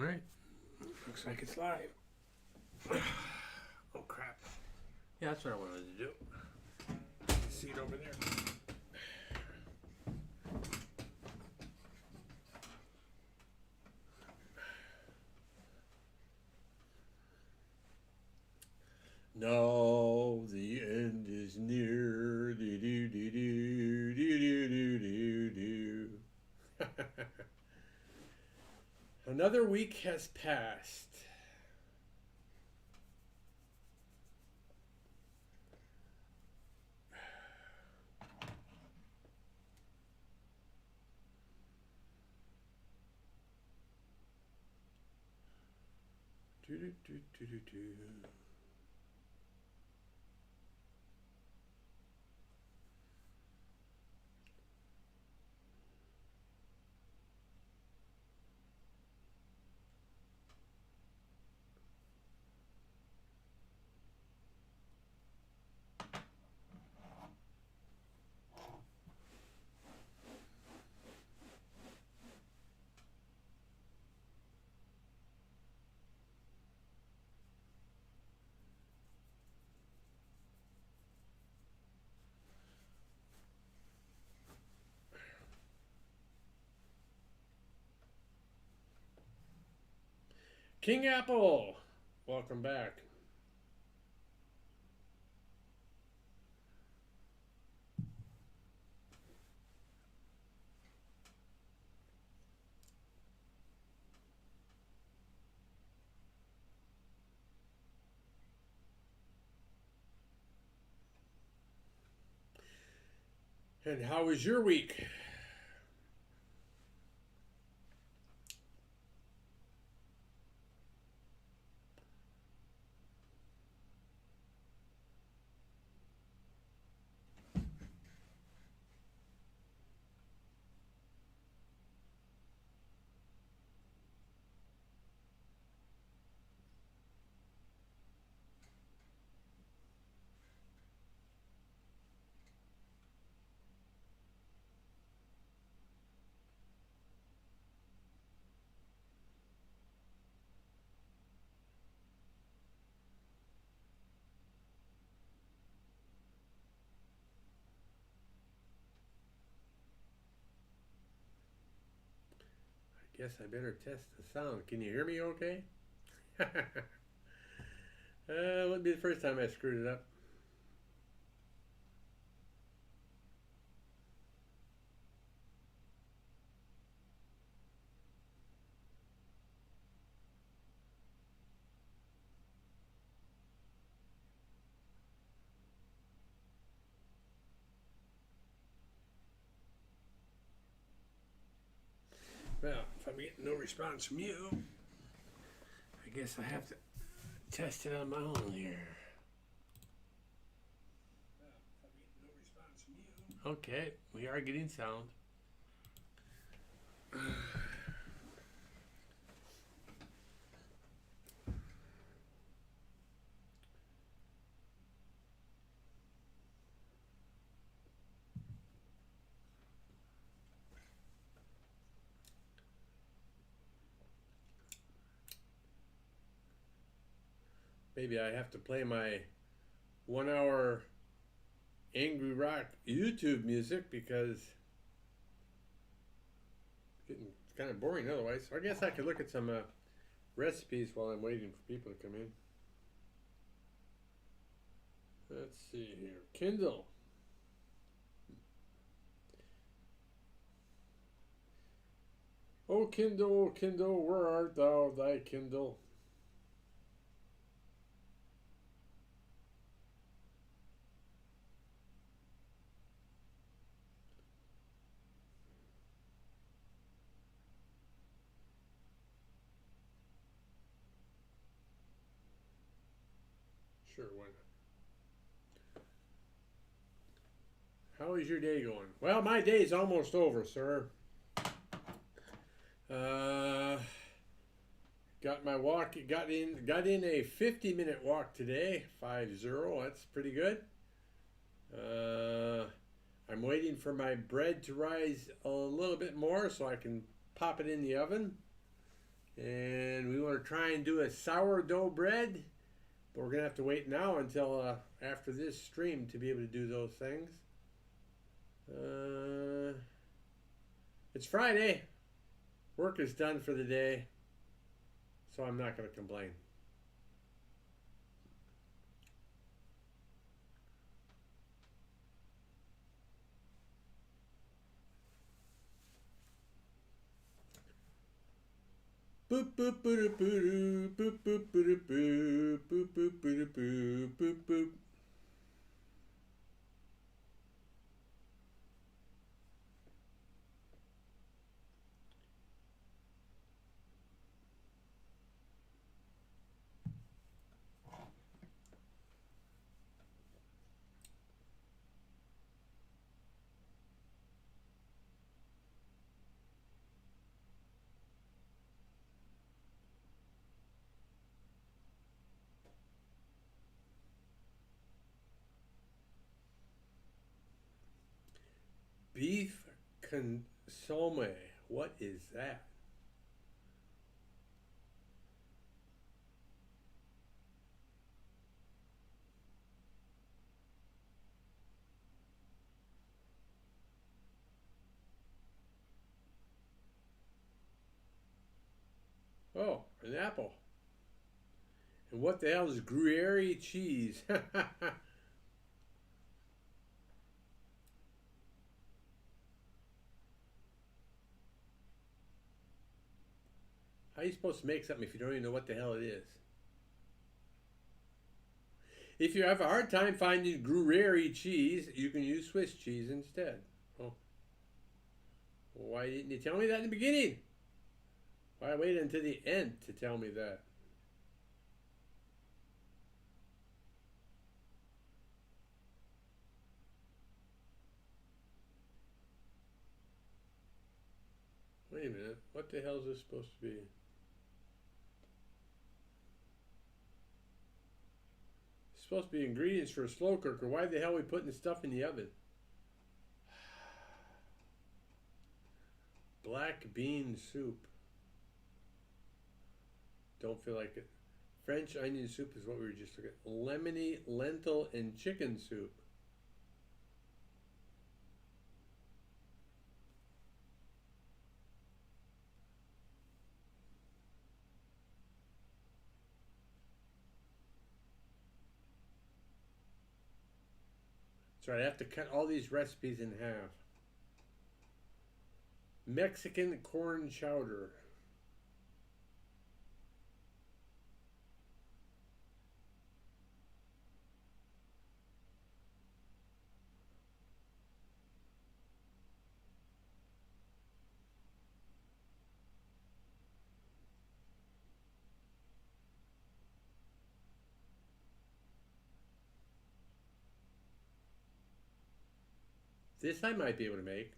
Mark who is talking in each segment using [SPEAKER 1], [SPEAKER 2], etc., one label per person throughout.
[SPEAKER 1] Alright. Looks like it's live. Oh crap. Yeah, that's what I wanted to do. See it over there. No, the end is near. Do, do, do, do, do, do, do, do, do. Another week has passed. Do, do, do, do, do, do. King Apple, welcome back. And how was your week? Guess I better test the sound. Can you hear me okay? Wouldn't be the first time I screwed it up. Well, if I'm getting no response from you, I guess I have to test it on my own here. Okay, we are getting sound. Maybe I have to play my 1 hour angry rock YouTube music because it's kind of boring otherwise. So I guess I could look at some recipes while I'm waiting for people to come in. Let's see here. Kindle. O Kindle, where art thou, thy Kindle? Sure, why not? How is your day going? Well, my day's almost over, sir. Got my walk. Got in a 50-minute walk today. 50. That's pretty good. I'm waiting for my bread to rise a little bit more so I can pop it in the oven. And we want to try and do a sourdough bread, but we're going to have to wait now until after this stream to be able to do those things. It's Friday. Work is done for the day, so I'm not going to complain. Boop boop boop boop boop boop boop boop boop boop boop boop boop boop. Beef consomme. What is that? Oh, an apple. And what the hell is Gruyere cheese? How are you supposed to make something if you don't even know what the hell it is? If you have a hard time finding Gruyere cheese, you can use Swiss cheese instead. Oh. Why didn't you tell me that in the beginning? Why wait until the end to tell me that? Wait a minute. What the hell is this supposed to be? It's supposed to be ingredients for a slow cooker. Why the hell are we putting the stuff in the oven? Black bean soup. Don't feel like it. French onion soup is what we were just looking at. Lemony lentil and chicken soup. That's right, I have to cut all these recipes in half. Mexican corn chowder. This I might be able to make.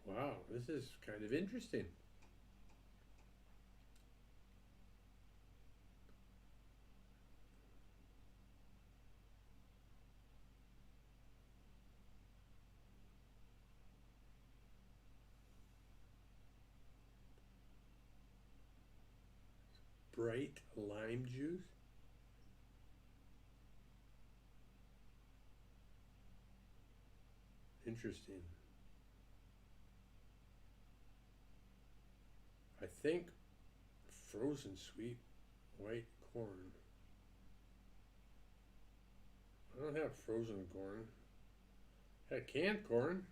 [SPEAKER 1] Wow, this is kind of interesting. Bright lime juice. Interesting. I think frozen sweet white corn. I don't have frozen corn. I have canned corn.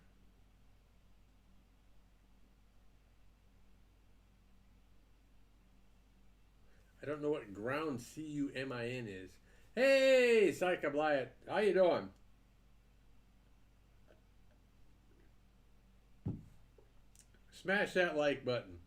[SPEAKER 1] I don't know what ground C-U-M-I-N is. Hey, Psycha Blyett, how you doing? Smash that like button.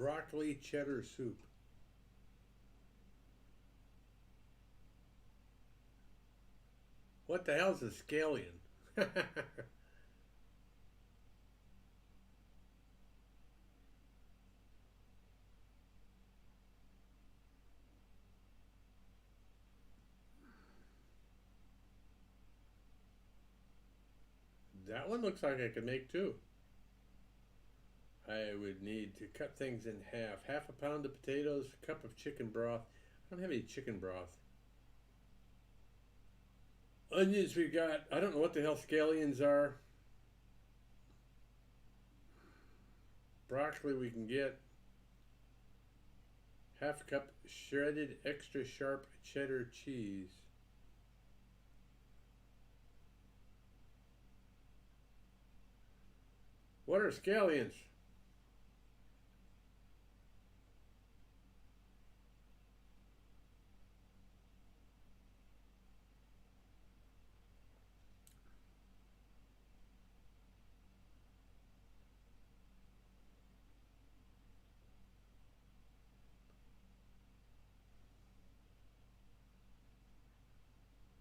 [SPEAKER 1] Broccoli cheddar soup. What the hell's a scallion? That one looks like I could make too. I would need to cut things in half. Half a pound of potatoes, a cup of chicken broth. I don't have any chicken broth. Onions we got. I don't know what the hell scallions are. Broccoli we can get. Half a cup shredded extra sharp cheddar cheese. What are scallions?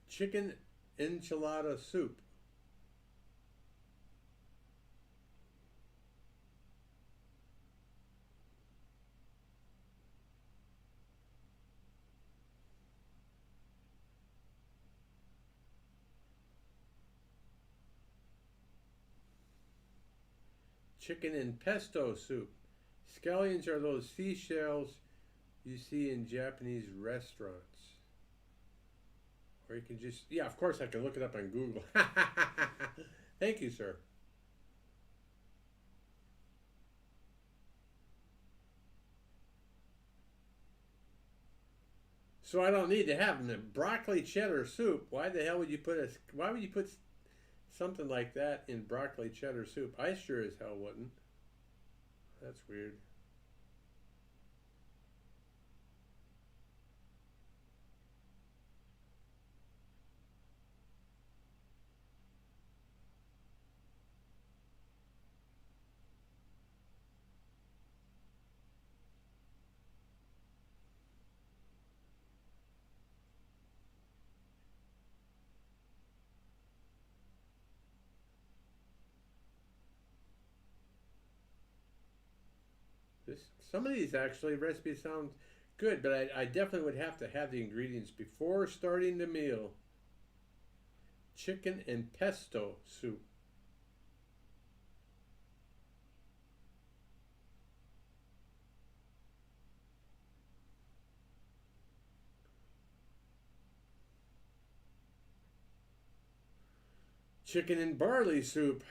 [SPEAKER 1] Chicken enchilada soup. Chicken and pesto soup. Scallions are those seashells you see in Japanese restaurants. Or you can just, yeah, of course I can look it up on Google. Thank you, sir. So I don't need to have them. The broccoli cheddar soup. Why the hell would you put why would you put something like that in broccoli cheddar soup? I sure as hell wouldn't. That's weird. Some of these actually recipes sound good, but I definitely would have to have the ingredients before starting the meal. Chicken and pesto soup. Chicken and barley soup.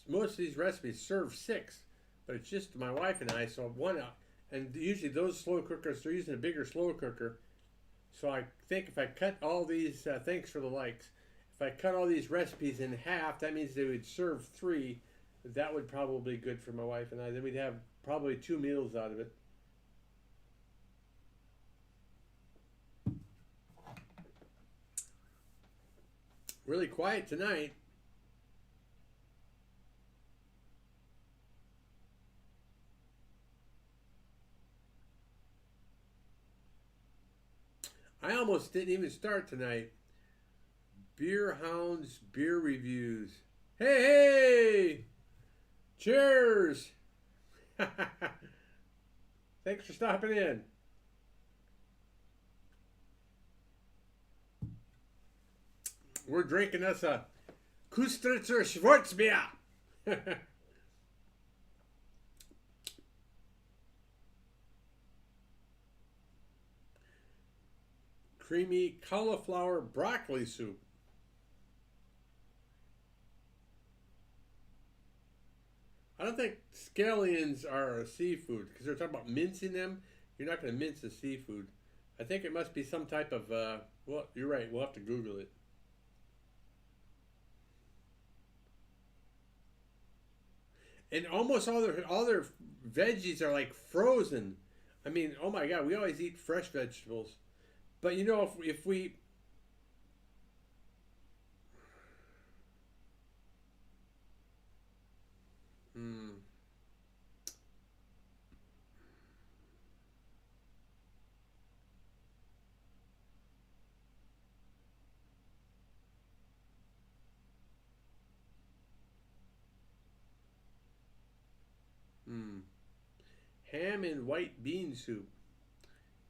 [SPEAKER 1] Most of these recipes serve 6, but it's just my wife and I, so one out. And usually those slow cookers, they're using a bigger slow cooker. So I think if I cut all these, thanks for the likes, if I cut all these recipes in half, that means they would serve 3. That would probably be good for my wife and I. Then we'd have probably 2 meals out of it. Really quiet tonight. I almost didn't even start tonight. Beer Hounds beer reviews. Hey, hey! Cheers! Thanks for stopping in. We're drinking us a Kustritzer Schwarzbier. Creamy cauliflower broccoli soup. I don't think scallions are a seafood because they're talking about mincing them. You're not going to mince a seafood. I think it must be some type of, well, you're right. We'll have to Google it. And almost all their veggies are like frozen. I mean, oh my God, we always eat fresh vegetables. But you know, if we, mm, mm, ham and white bean soup.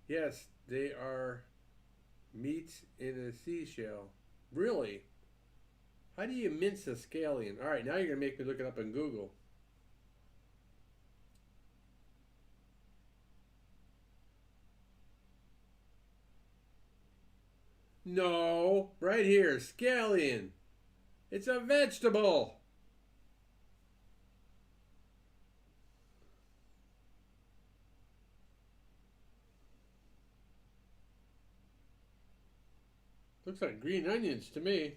[SPEAKER 1] Yes, they are meats in a seashell. Really? How do you mince a scallion? All right, now you're gonna make me look it up on Google. No, right here, scallion. It's a vegetable. Looks like green onions to me.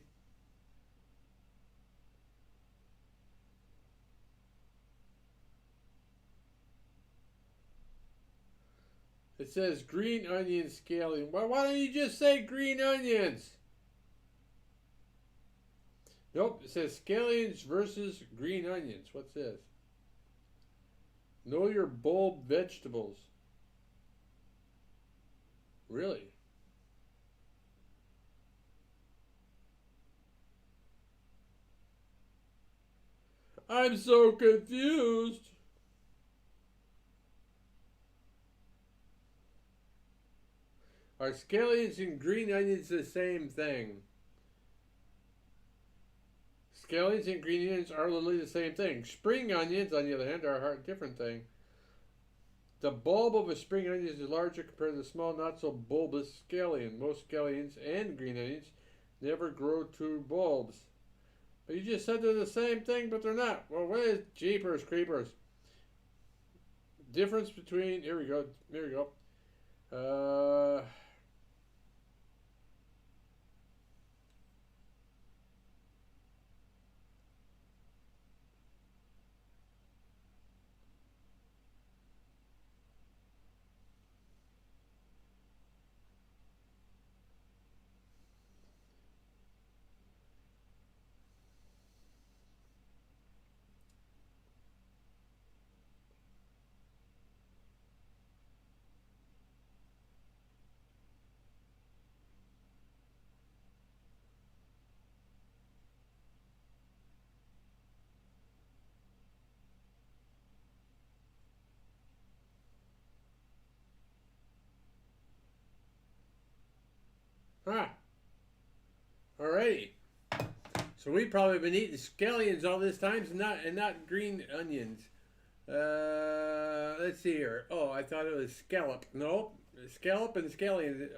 [SPEAKER 1] It says green onion scallion. Well, why don't you just say green onions? Nope, it says scallions versus green onions. What's this? Know your bulb vegetables. Really? I'm so confused. Are scallions and green onions the same thing? Scallions and green onions are literally the same thing. Spring onions, on the other hand, are a different thing. The bulb of a spring onion is larger compared to the small, not so bulbous scallion. Most scallions and green onions never grow to bulbs. But you just said they're the same thing, but they're not. Well, what is jeepers creepers? Difference between, here we go, here we go. Ah, alrighty. So we've probably been eating scallions all this time, and not green onions. Let's see here. Oh, I thought it was scallop. Nope, scallop and scallions.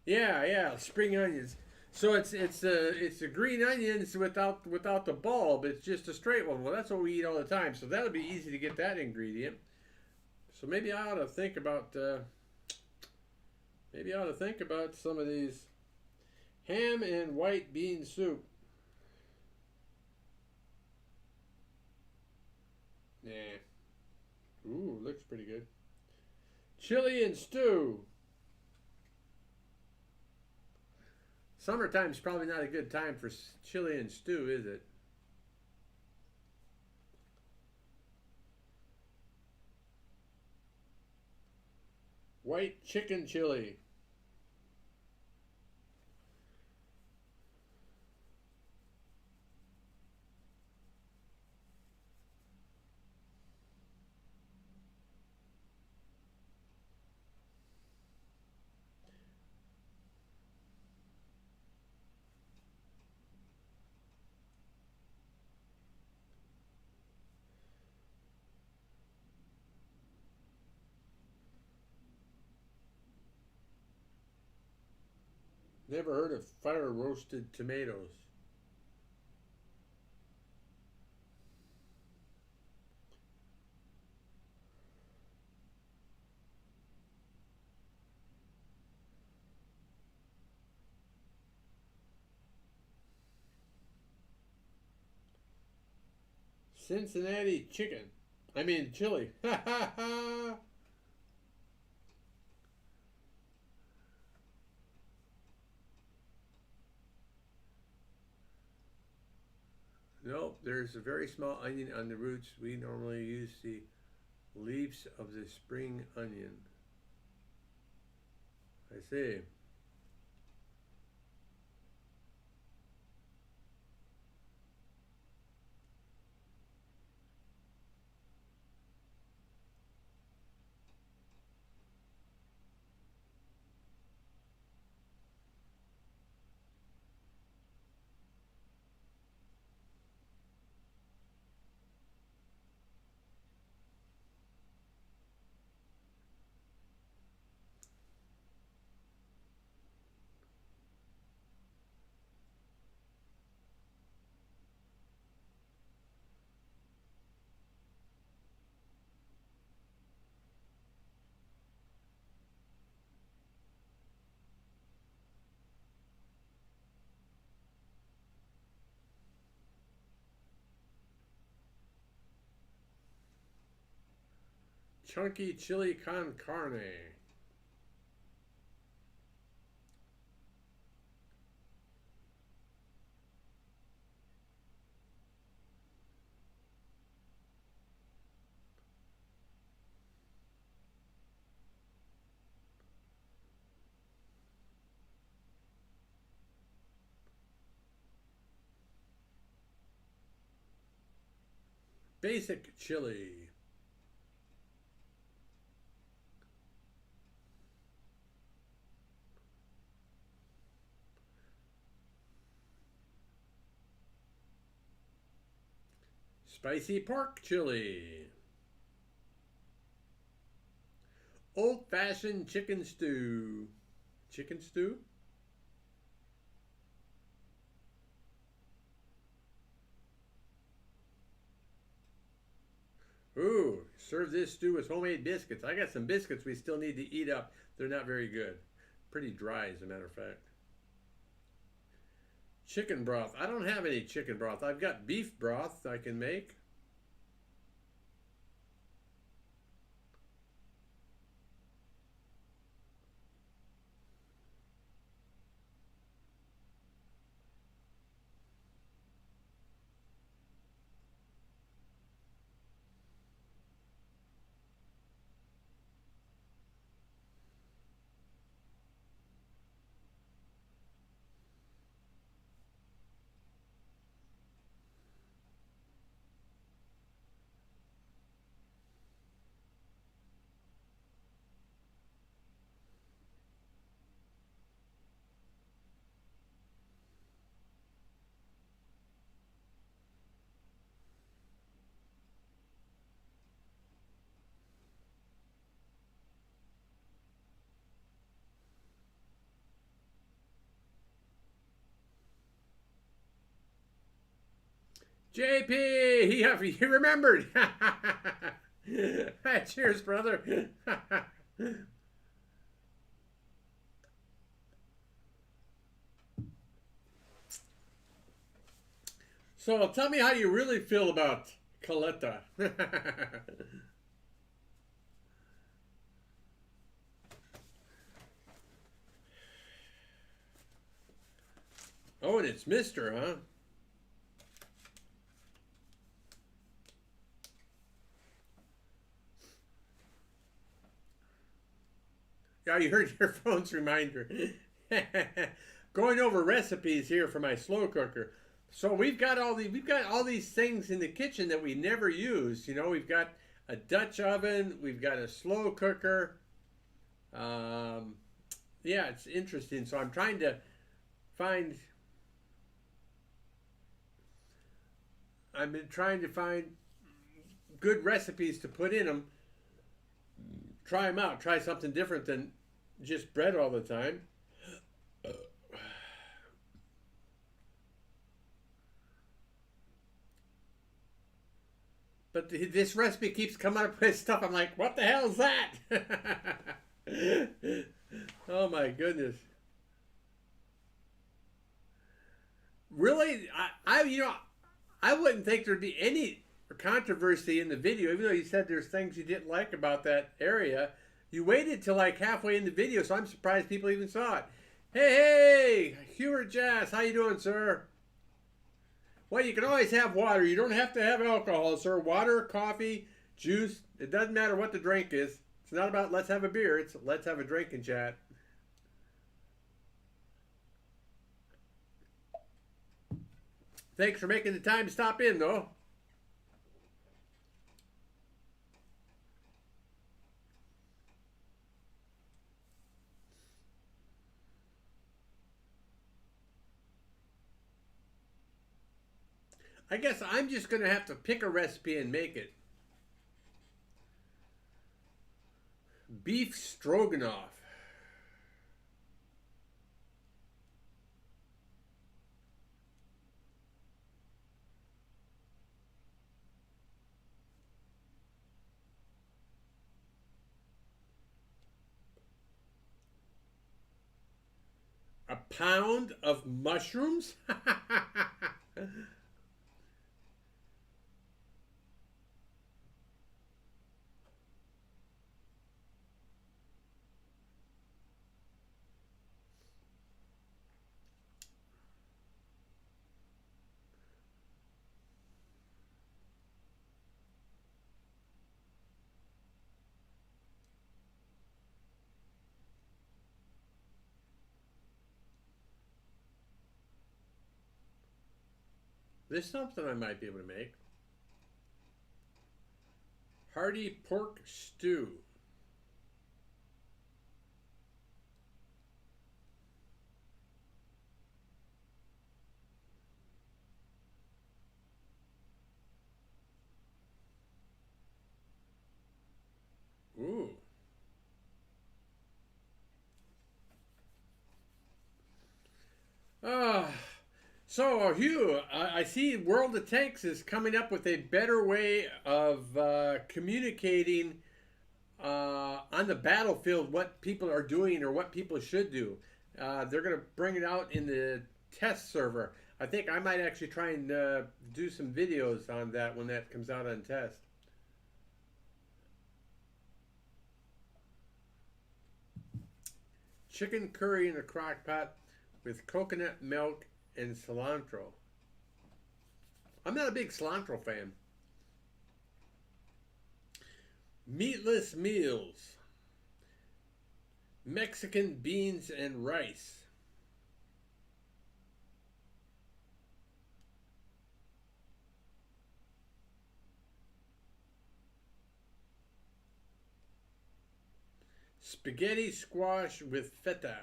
[SPEAKER 1] Yeah, yeah, spring onions. So it's the green onions without the bulb. It's just a straight one. Well, that's what we eat all the time. So that'll be easy to get that ingredient. So maybe I ought to think about some of these ham and white bean soup. Nah. Ooh, looks pretty good. Chili and stew. Summertime's probably not a good time for chili and stew, is it? White chicken chili. Never heard of fire roasted tomatoes. Cincinnati chicken. I mean chili. Ha ha ha. Nope, there's a very small onion on the roots. We normally use the leaves of the spring onion. I see. Chunky chili con carne. Basic chili. Spicy pork chili. Old-fashioned chicken stew. Chicken stew? Ooh, serve this stew with homemade biscuits. I got some biscuits we still need to eat up. They're not very good. Pretty dry, as a matter of fact. Chicken broth. I don't have any chicken broth. I've got beef broth I can make. JP, he remembered. Cheers, brother. So tell me how you really feel about Caleta. Oh, and it's Mister, huh? Yeah, you heard your phone's reminder. Going over recipes here for my slow cooker. So we've got all these things in the kitchen that we never use. You know, we've got a Dutch oven, we've got a slow cooker. Um, yeah, it's interesting. So I'm trying to find. I've been trying to find good recipes to put in them. Try them out. Try something different than just bread all the time. But this recipe keeps coming up with stuff. I'm like, what the hell is that? Oh my goodness. Really? I wouldn't think there'd be any controversy in the video, even though you said there's things you didn't like about that area. You waited till like halfway in the video, so I'm surprised people even saw it. Hey, Hubert Jass, how you doing, sir? Well, you can always have water. You don't have to have alcohol, sir. Water, coffee, juice. It doesn't matter what the drink is. It's not about let's have a beer. It's let's have a drink and chat. Thanks for making the time to stop in, though. I guess I'm just going to have to pick a recipe and make it. Beef stroganoff. A pound of mushrooms? There's something I might be able to make. Hearty pork stew. Ooh. Ah. So, Hugh, I see World of Tanks is coming up with a better way of communicating on the battlefield what people are doing or what people should do. They're going to bring it out in the test server. I think I might actually try and do some videos on that when that comes out on test. Chicken curry in a crock pot with coconut milk and cilantro. I'm not a big cilantro fan. Meatless meals. Mexican beans and rice. Spaghetti squash with feta.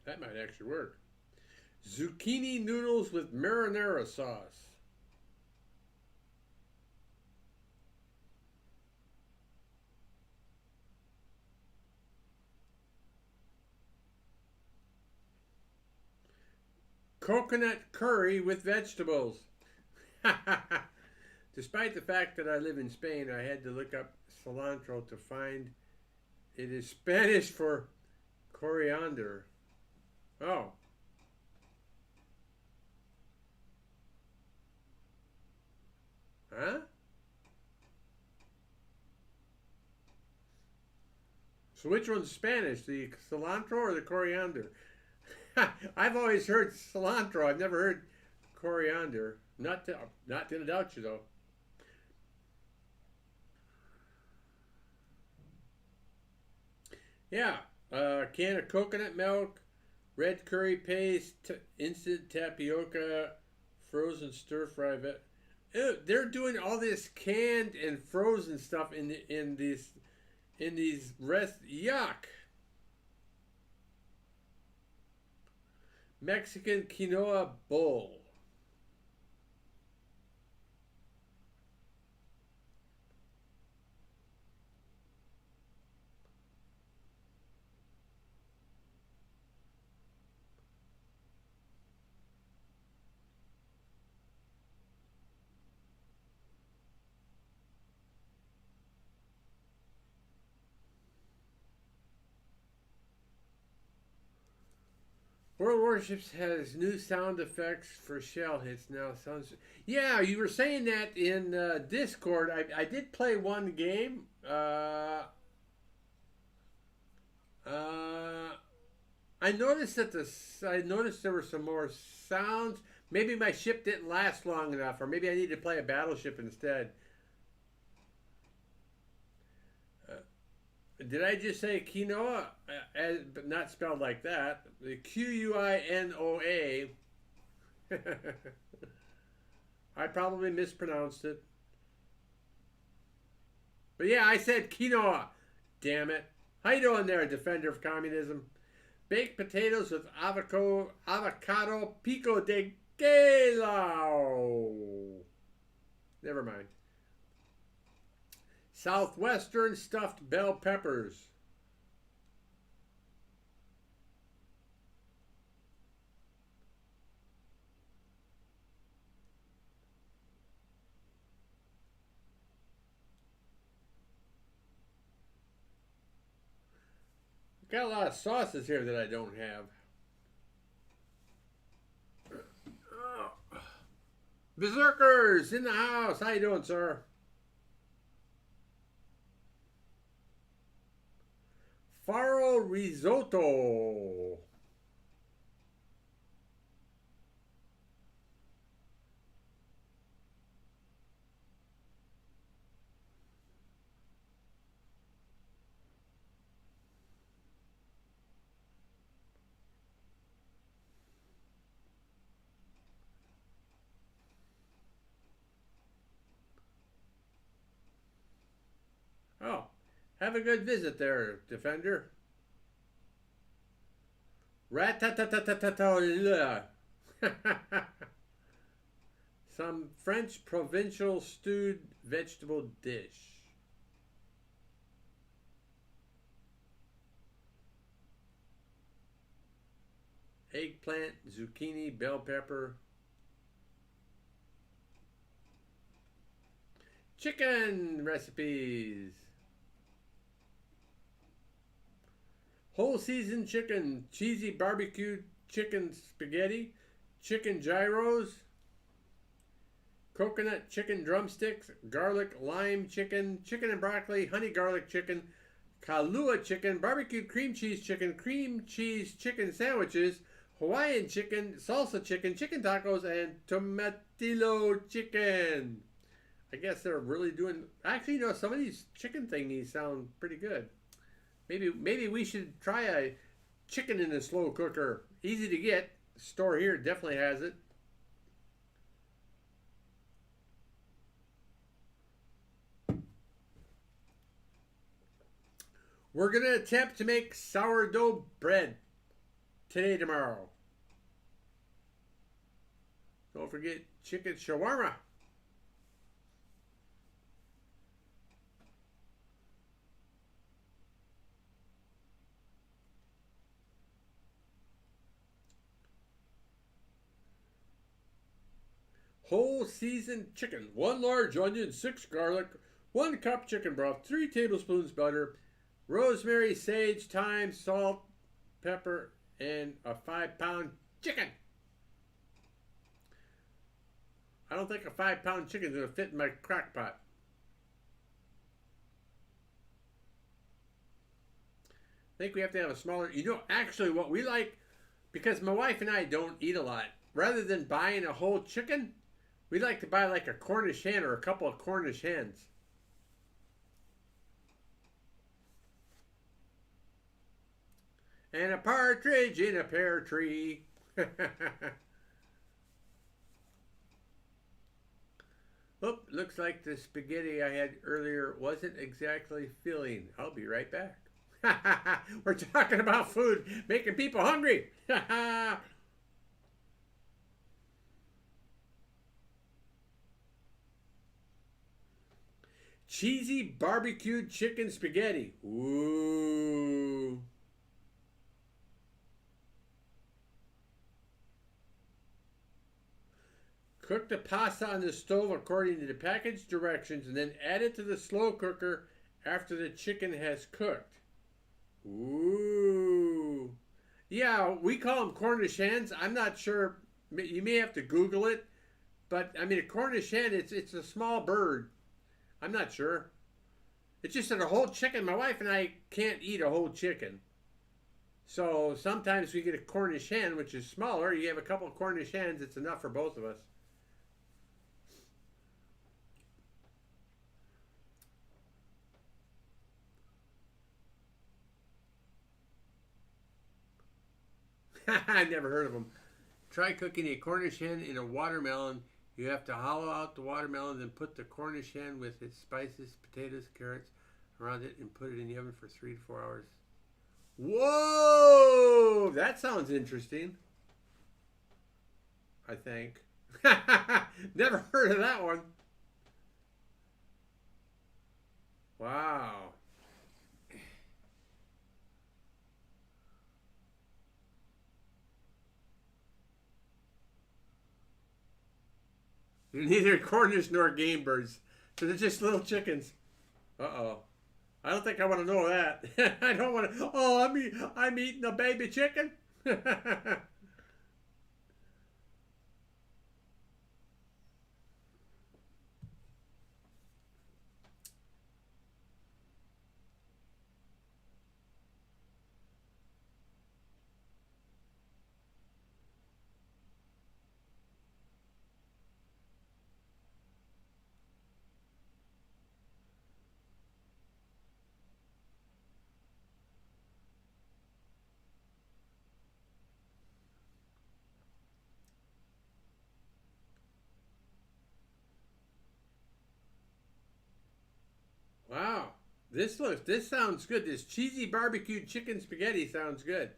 [SPEAKER 1] That might actually work. Zucchini noodles with marinara sauce. Coconut curry with vegetables. Despite the fact that I live in Spain, I had to look up cilantro to find it is Spanish for coriander. Oh. Huh? So which one's Spanish, the cilantro or the coriander? I've always heard cilantro. I've never heard coriander. Not to doubt you though. Yeah, can of coconut milk, red curry paste, instant tapioca, frozen stir fry. They're doing all this canned and frozen stuff in these rest. Yuck. Mexican quinoa bowl. World Warships has new sound effects for shell hits now. Sounds. Yeah, you were saying that in Discord. I did play one game. I noticed that I noticed there were some more sounds. Maybe my ship didn't last long enough, or maybe I need to play a battleship instead. Did I just say quinoa? But not spelled like that. The Quinoa. I probably mispronounced it. But yeah, I said quinoa. Damn it. How you doing there, defender of communism? Baked potatoes with avocado pico de gallo. Never mind. Southwestern stuffed bell peppers. Got a lot of sauces here that I don't have. Berserkers in the house. How you doing, sir? Faro risotto. Oh, have a good visit there, defender. Rat-ta-ta-ta-ta-ta-ta. Some French provincial stewed vegetable dish. Eggplant, zucchini, bell pepper. Chicken recipes. Whole season chicken, cheesy barbecued chicken spaghetti, chicken gyros, coconut chicken drumsticks, garlic lime chicken, chicken and broccoli, honey garlic chicken, Kahlua chicken, barbecued cream cheese chicken sandwiches, Hawaiian chicken, salsa chicken, chicken tacos, and tomatillo chicken. I guess they're really doing. Actually, you know, some of these chicken thingies sound pretty good. Maybe we should try a chicken in a slow cooker. Easy to get. Store here definitely has it. We're going to attempt to make sourdough bread today, tomorrow. Don't forget chicken shawarma. Whole seasoned chicken, 1 large onion, 6 garlic, 1 cup chicken broth, 3 tablespoons butter, rosemary, sage, thyme, salt, pepper, and a 5-pound chicken. I don't think a 5-pound chicken is going to fit in my crock pot. I think we have to have a smaller, you know, actually what we like, because my wife and I don't eat a lot, rather than buying a whole chicken, we like to buy like a Cornish hen or a couple of Cornish hens. And a partridge in a pear tree. Oop, looks like the spaghetti I had earlier wasn't exactly filling. I'll be right back. We're talking about food, making people hungry. Cheesy barbecued chicken spaghetti. Ooh. Cook the pasta on the stove according to the package directions and then add it to the slow cooker after the chicken has cooked. Ooh. Yeah, we call them Cornish hens. I'm not sure. You may have to Google it, but I mean a Cornish hen. It's a small bird. I'm not sure. It's just that a whole chicken. My wife and I can't eat a whole chicken, so sometimes we get a Cornish hen, which is smaller. You have a couple of Cornish hens. It's enough for both of us. I never heard of them. Try cooking a Cornish hen in a watermelon. You have to hollow out the watermelon, then put the Cornish hen with its spices, potatoes, carrots around it, and put it in the oven for 3 to 4 hours. Whoa! That sounds interesting. I think. Never heard of that one. Wow. They're neither Cornish nor game birds. So they're just little chickens. Uh-oh. I don't think I want to know that. I don't want to. Oh, I'm eating a baby chicken. Wow. This sounds good. This cheesy barbecued chicken spaghetti sounds good.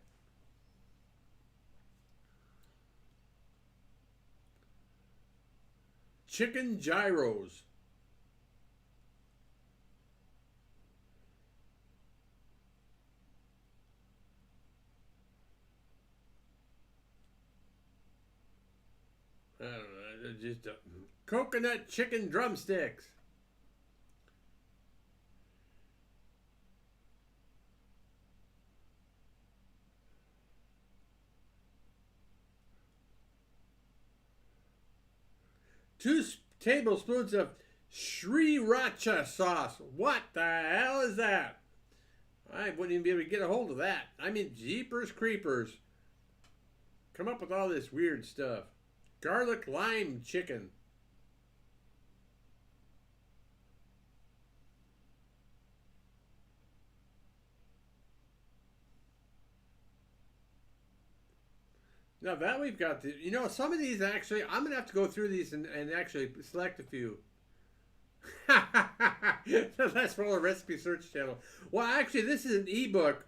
[SPEAKER 1] Chicken gyros. I don't know. Just coconut chicken drumsticks. Two tablespoons of sriracha sauce. What the hell is that? I wouldn't even be able to get a hold of that. I mean, jeepers creepers. Come up with all this weird stuff. Garlic lime chicken. Now that we've got the, some of these actually, I'm going to have to go through these and actually select a few. That's for the recipe search channel. Well, actually, this is an ebook.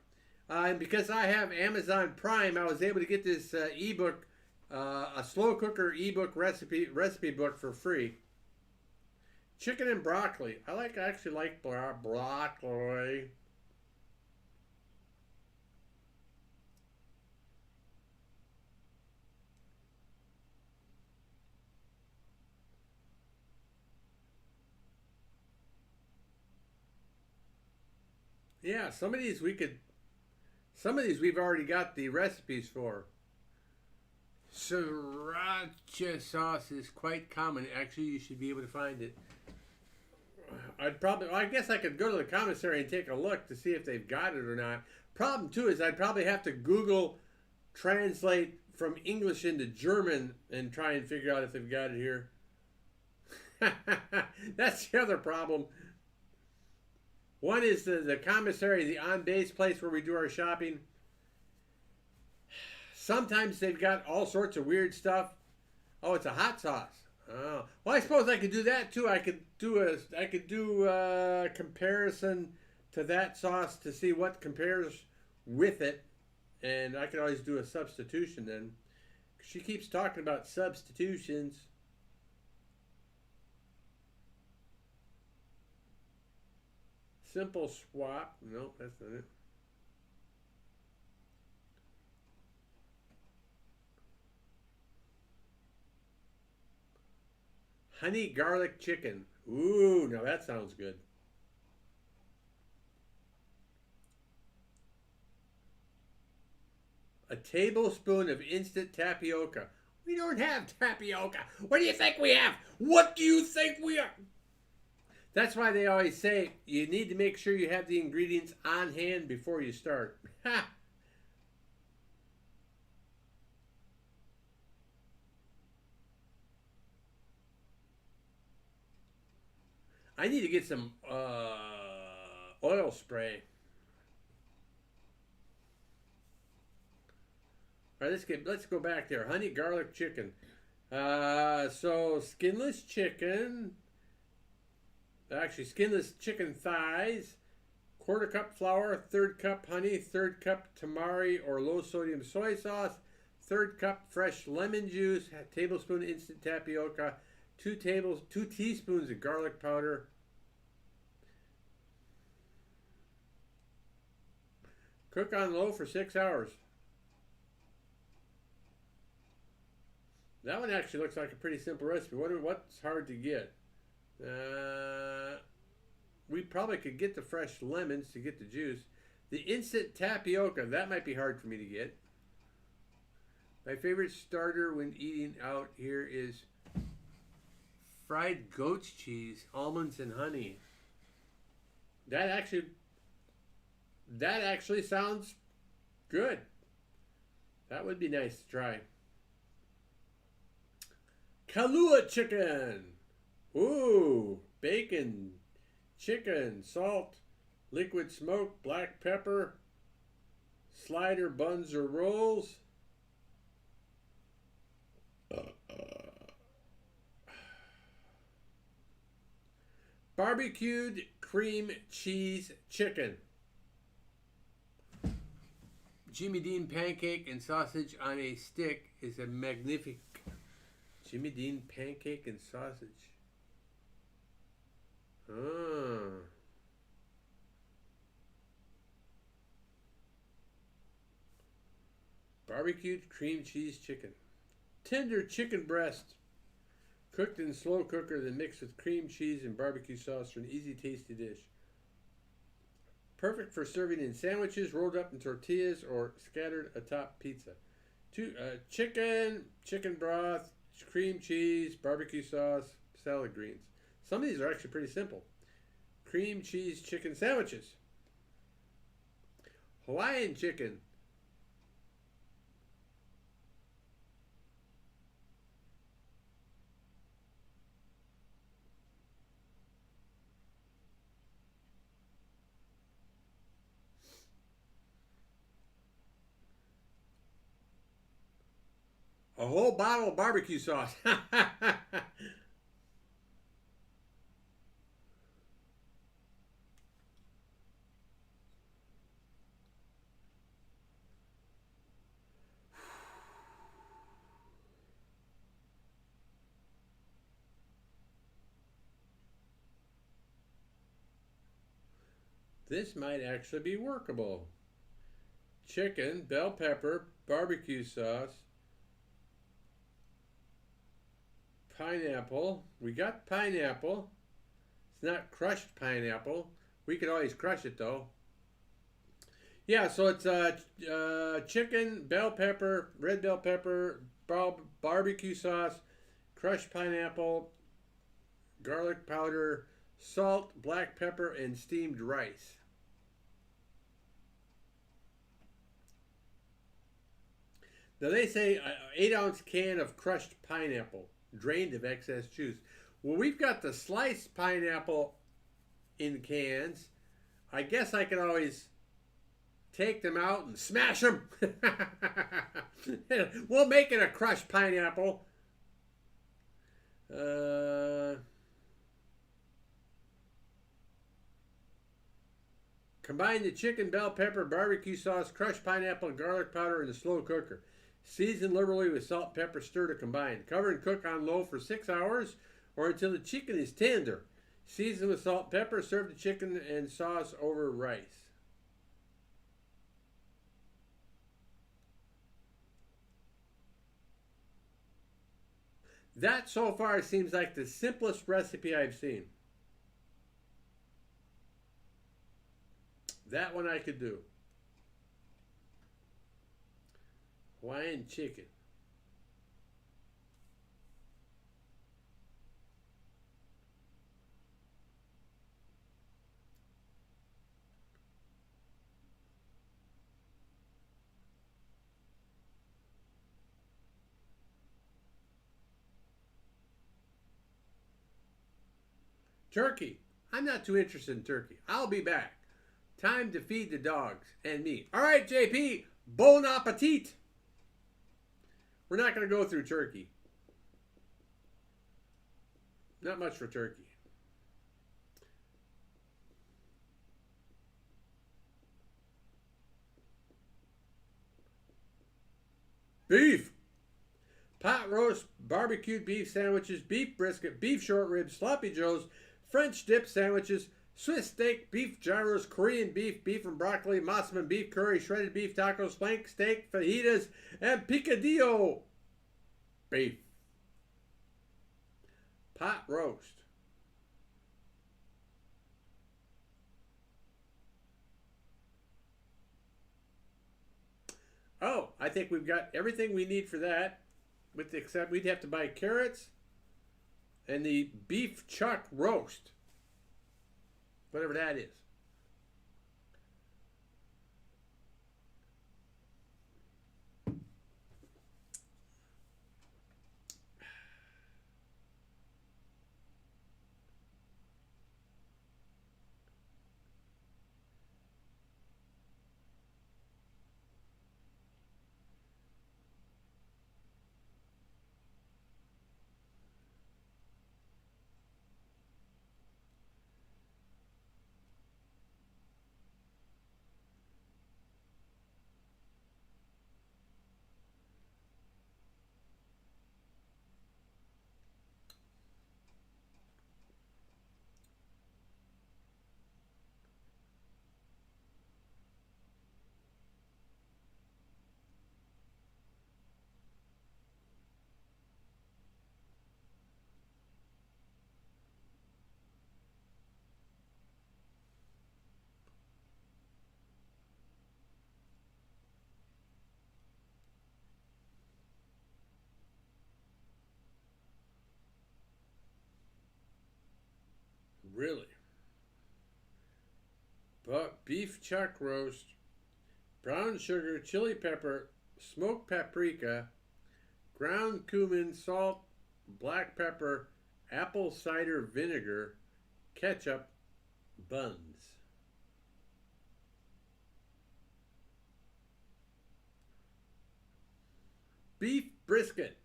[SPEAKER 1] And because I have Amazon Prime, I was able to get this ebook, a slow cooker ebook recipe book for free. Chicken and broccoli. I actually like broccoli. Yeah, some of these we've already got the recipes for. Sriracha sauce is quite common. Actually, you should be able to find it. I guess I could go to the commissary and take a look to see if they've got it or not. Problem too is I'd probably have to Google translate from English into German and try and figure out if they've got it here. That's the other problem. One is the commissary, the on base place where we do our shopping. Sometimes they've got all sorts of weird stuff. Oh, it's a hot sauce. Oh, well, I suppose I could do that too. I could do a comparison to that sauce to see what compares with it, and I could always do a substitution then. She keeps talking about substitutions. Simple swap. No, that's not it. Honey garlic chicken. Ooh, now that sounds good. A tablespoon of instant tapioca. We don't have tapioca. What do you think we have? What do you think we are? That's why they always say you need to make sure you have the ingredients on hand before you start. Ha! I need to get some oil spray. All right, let's go back there. Honey garlic chicken. So skinless chicken. Actually, skinless chicken thighs. Quarter cup flour, third cup honey, third cup tamari or low sodium soy sauce, third cup fresh lemon juice, a tablespoon instant tapioca, 2 teaspoons of garlic powder. Cook on low for 6 hours. That one actually looks like a pretty simple recipe. What's hard to get? We probably could get the fresh lemons to get the juice. The instant tapioca, that might be hard for me to get. My favorite starter when eating out here is fried goat's cheese, almonds, and honey. That actually sounds good. That would be nice to try. Kahlua chicken. Ooh, bacon, chicken, salt, liquid smoke, black pepper, slider buns or rolls. Barbecued cream cheese chicken. Jimmy Dean pancake and sausage on a stick is a magnific. Jimmy Dean pancake and sausage. Ah. Barbecued cream cheese chicken. Tender chicken breast. Cooked in slow cooker, then mixed with cream cheese and barbecue sauce for an easy tasty dish. Perfect for serving in sandwiches, rolled up in tortillas, or scattered atop pizza. Chicken broth, cream cheese, barbecue sauce, salad greens. Some of these are actually pretty simple. Cream cheese chicken sandwiches. Hawaiian chicken. A whole bottle of barbecue sauce. This might actually be workable. Chicken, bell pepper, barbecue sauce, pineapple. We got pineapple. It's not crushed pineapple. We could always crush it though. Yeah, so it's chicken, bell pepper, red bell pepper, barbecue sauce, crushed pineapple, garlic powder, salt, black pepper, and steamed rice. Now they say an 8-ounce can of crushed pineapple, drained of excess juice. Well, we've got the sliced pineapple in cans. I guess I can always take them out and smash them. We'll make it a crushed pineapple. Combine the chicken, bell pepper, barbecue sauce, crushed pineapple, and garlic powder in a slow cooker. Season liberally with salt, pepper, stir to combine. Cover and cook on low for 6 hours or until the chicken is tender. Season with salt, pepper, serve the chicken and sauce over rice. That so far seems like the simplest recipe I've seen. That one I could do. Hawaiian chicken. Turkey. I'm not too interested in turkey. I'll be back. Time to feed the dogs and me. All right, JP. Bon appetit. We're not going to go through turkey. Not much for turkey. Beef. Pot roast, barbecued beef sandwiches, beef brisket, beef short ribs, sloppy joes, French dip sandwiches, Swiss steak, beef gyros, Korean beef, beef and broccoli, Mosman beef curry, shredded beef tacos, flank steak, fajitas, and picadillo beef. Pot roast. Oh, I think we've got everything we need for that, with the except we'd have to buy carrots and the beef chuck roast, whatever that is. Really? But beef chuck roast, brown sugar, chili pepper, smoked paprika, ground cumin, salt, black pepper, apple cider vinegar, ketchup, buns. Beef brisket.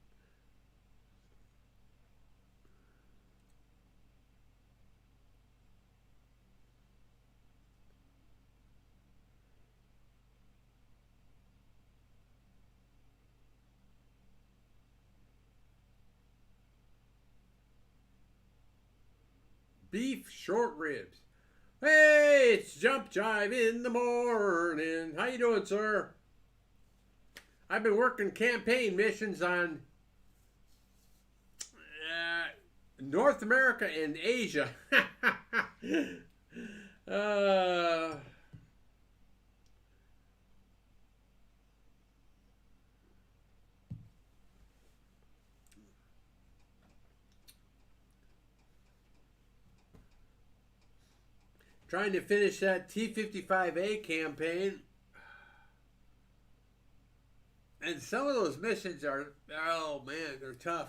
[SPEAKER 1] Beef short ribs. Hey, it's Jump Jive in the morning. How you doing, sir? I've been working campaign missions on North America and Asia. uh, trying to finish that T-55A campaign. And some of those missions are, oh man, they're tough.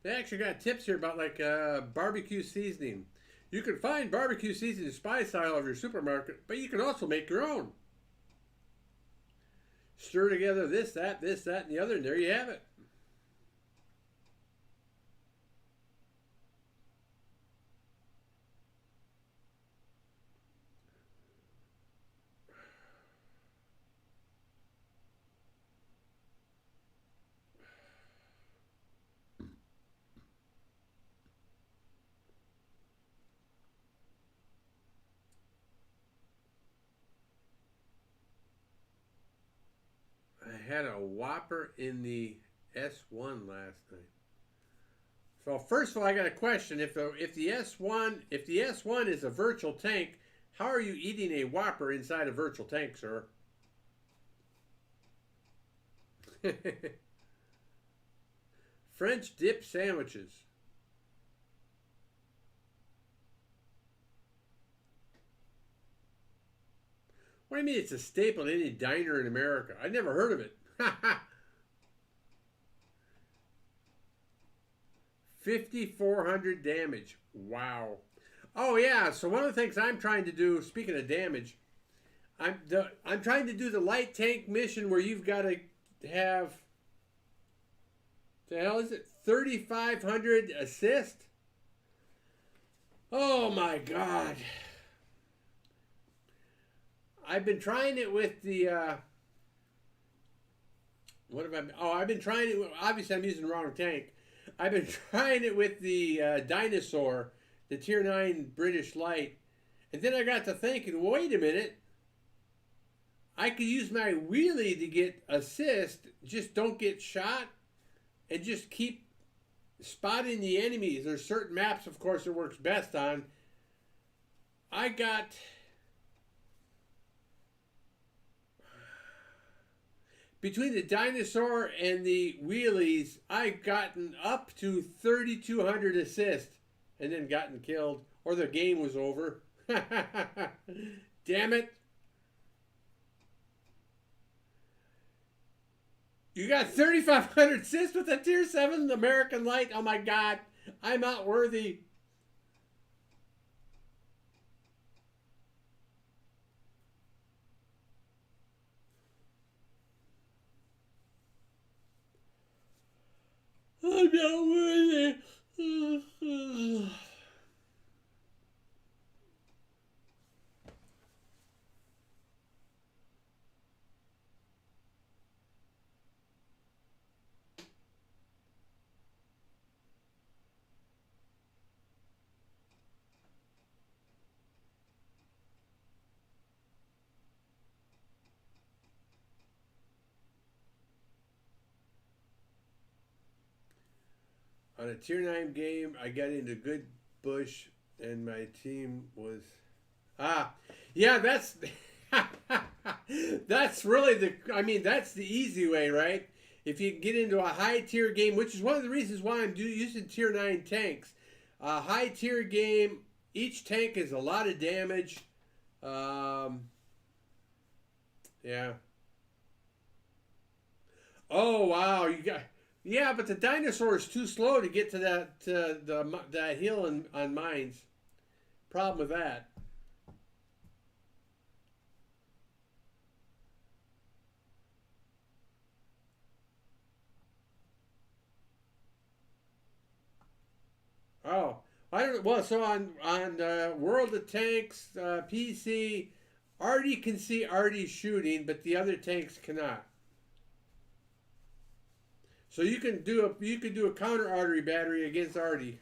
[SPEAKER 1] They actually got tips here about like barbecue seasoning. You can find barbecue seasoning spice aisle of your supermarket, but you can also make your own. Stir together this, that, and the other, and there you have it. had a whopper in the S1 last night. So first of all, I got a question. If the S1 is a virtual tank, how are you eating a whopper inside a virtual tank, sir? French dip sandwiches. What do you mean it's a staple in any diner in America? I never heard of it. 5,400 damage. Wow. Oh yeah. So one of the things I'm trying to do, speaking of damage, I'm trying to do the light tank mission where you've got to have, the hell is it, 3,500 assist. Oh my God. I've been trying it with the what have I? Oh, I've been trying it. Obviously, I'm using the wrong tank. I've been trying it with the dinosaur, the Tier 9 British Light, and then I got to thinking, wait a minute. I could use my wheelie to get assist, just don't get shot, and just keep spotting the enemies. There's certain maps, of course, it works best on. I got... Between the dinosaur and the wheelies, I've gotten up to 3,200 assists and then gotten killed, or the game was over. Damn it. You got 3,500 assists with a Tier 7 American Light? Oh my God. I'm not worthy. I'm not worthy. On a Tier 9 game, I got into good bush, and my team was... Yeah, that's... that's really the... I mean, that's the easy way, right? If you get into a high-tier game, which is one of the reasons why I'm using Tier 9 tanks. A high-tier game, each tank is a lot of damage. Yeah. Oh, wow, you got... Yeah, but the dinosaur is too slow to get to that hill on mines. Problem with that. Oh, I don't. Well, so on World of Tanks PC, Artie can see Artie shooting, but the other tanks cannot. So you can do a counter artery battery against Artie.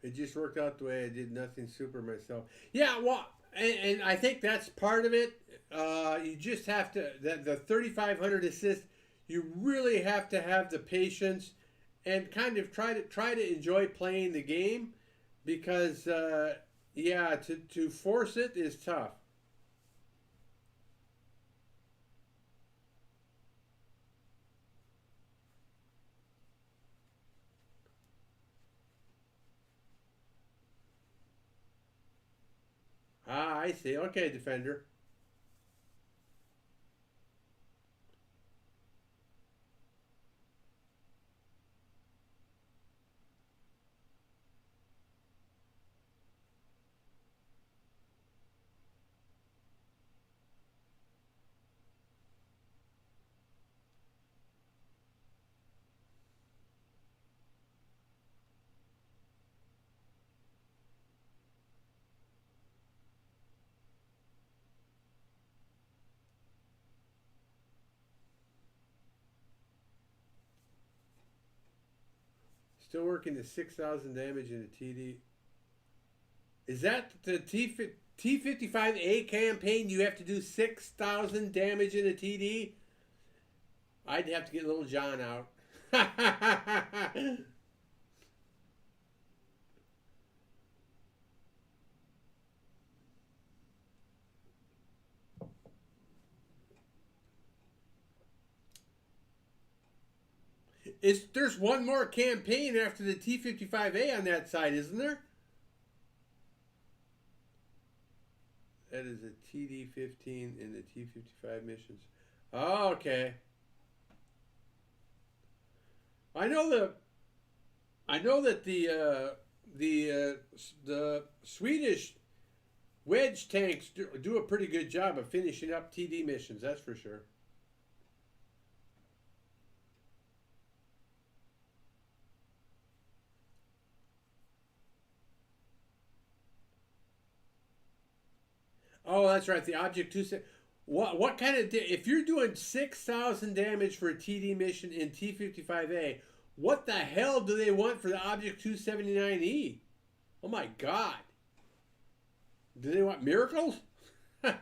[SPEAKER 1] It just worked out the way I did nothing super myself. Yeah, well, and I think that's part of it. You just have to the 3,500 assists. You really have to have the patience and kind of try to enjoy playing the game because yeah, to force it is tough. Ah, I see. Okay, defender. Still working the 6,000 damage in a TD. Is that the T55A campaign? You have to do 6,000 damage in a TD? I'd have to get Little John out. There's one more campaign after the T55A on that side, isn't there? That is a TD15 in the T55 missions. Oh, okay. I know that the Swedish wedge tanks do a pretty good job of finishing up TD missions. That's for sure. Oh, that's right. The Object 2. What kind of if you're doing 6,000 damage for a TD mission in T55A, what the hell do they want for the Object 279E? Oh my God! Do they want miracles? I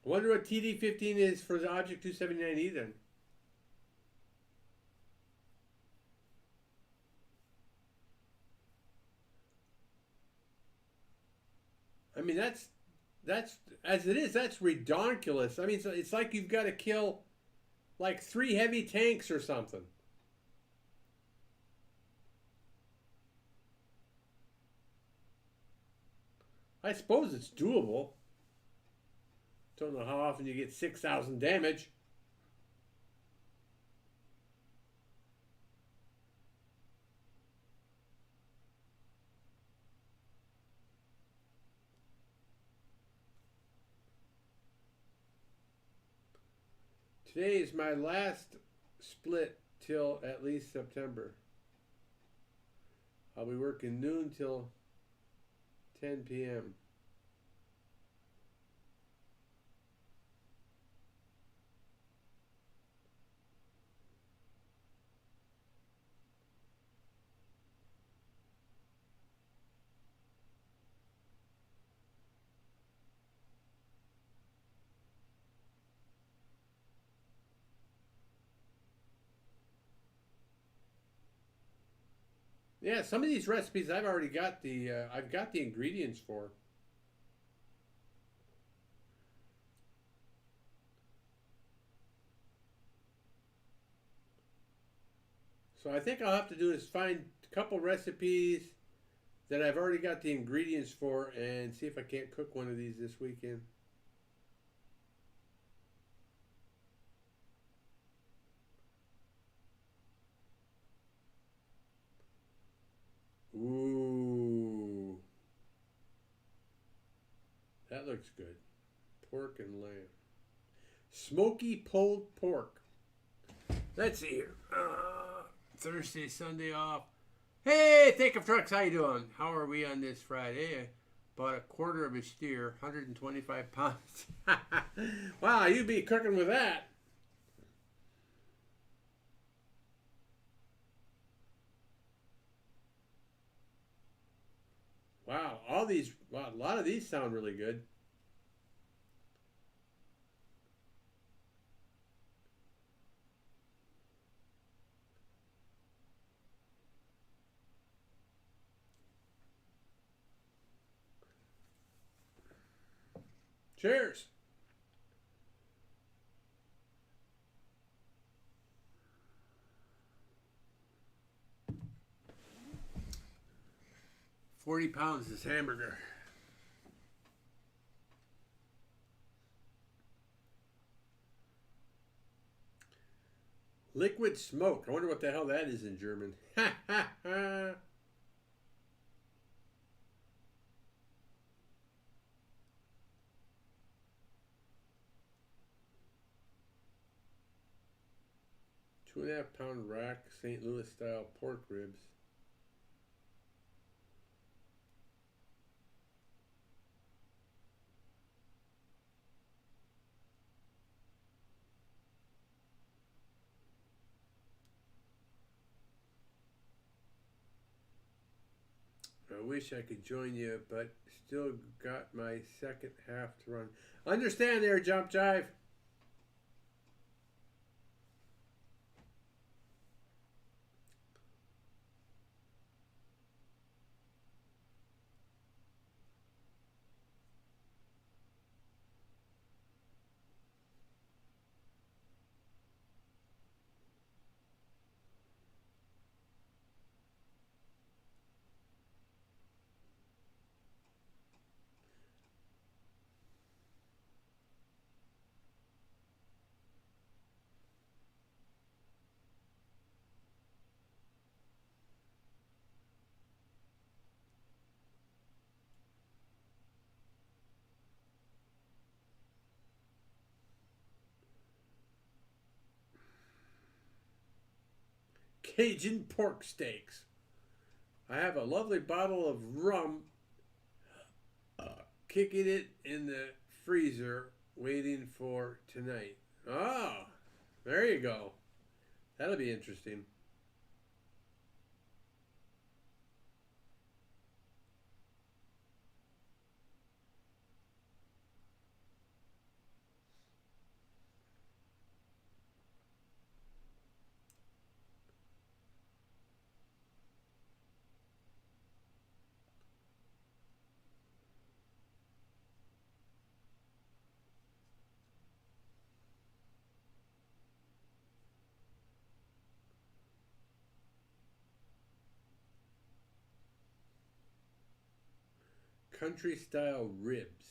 [SPEAKER 1] wonder what TD15 is for the Object 279E then. I mean, that's as it is. That's redonkulous. I mean, it's like you've got to kill like 3 heavy tanks or something. I suppose it's doable. Don't know how often you get 6,000 damage. Today is my last split till at least September. I'll be working noon till 10 p.m. Yeah, some of these recipes I've already got I've got the ingredients for. So I think I'll have to do is find a couple recipes that I've already got the ingredients for and see if I can't cook one of these this weekend. Ooh. That looks good. Pork and lamb. Smoky pulled pork. Let's see here. Thursday, Sunday off. Hey, Think of Trucks, how you doing? How are we on this Friday? I bought a quarter of a steer, 125 pounds. Wow, you'd be cooking with that. Wow, a lot of these sound really good. Cheers. £40 this hamburger. Liquid smoke. I wonder what the hell that is in German. Ha ha ha. 2.5 pound rack St. Louis style pork ribs. I wish I could join you, but still got my second half to run. Understand there, Jump Jive. Cajun pork steaks. I have a lovely bottle of rum, kicking it in the freezer, waiting for tonight. Oh, there you go. That'll be interesting. Country style ribs.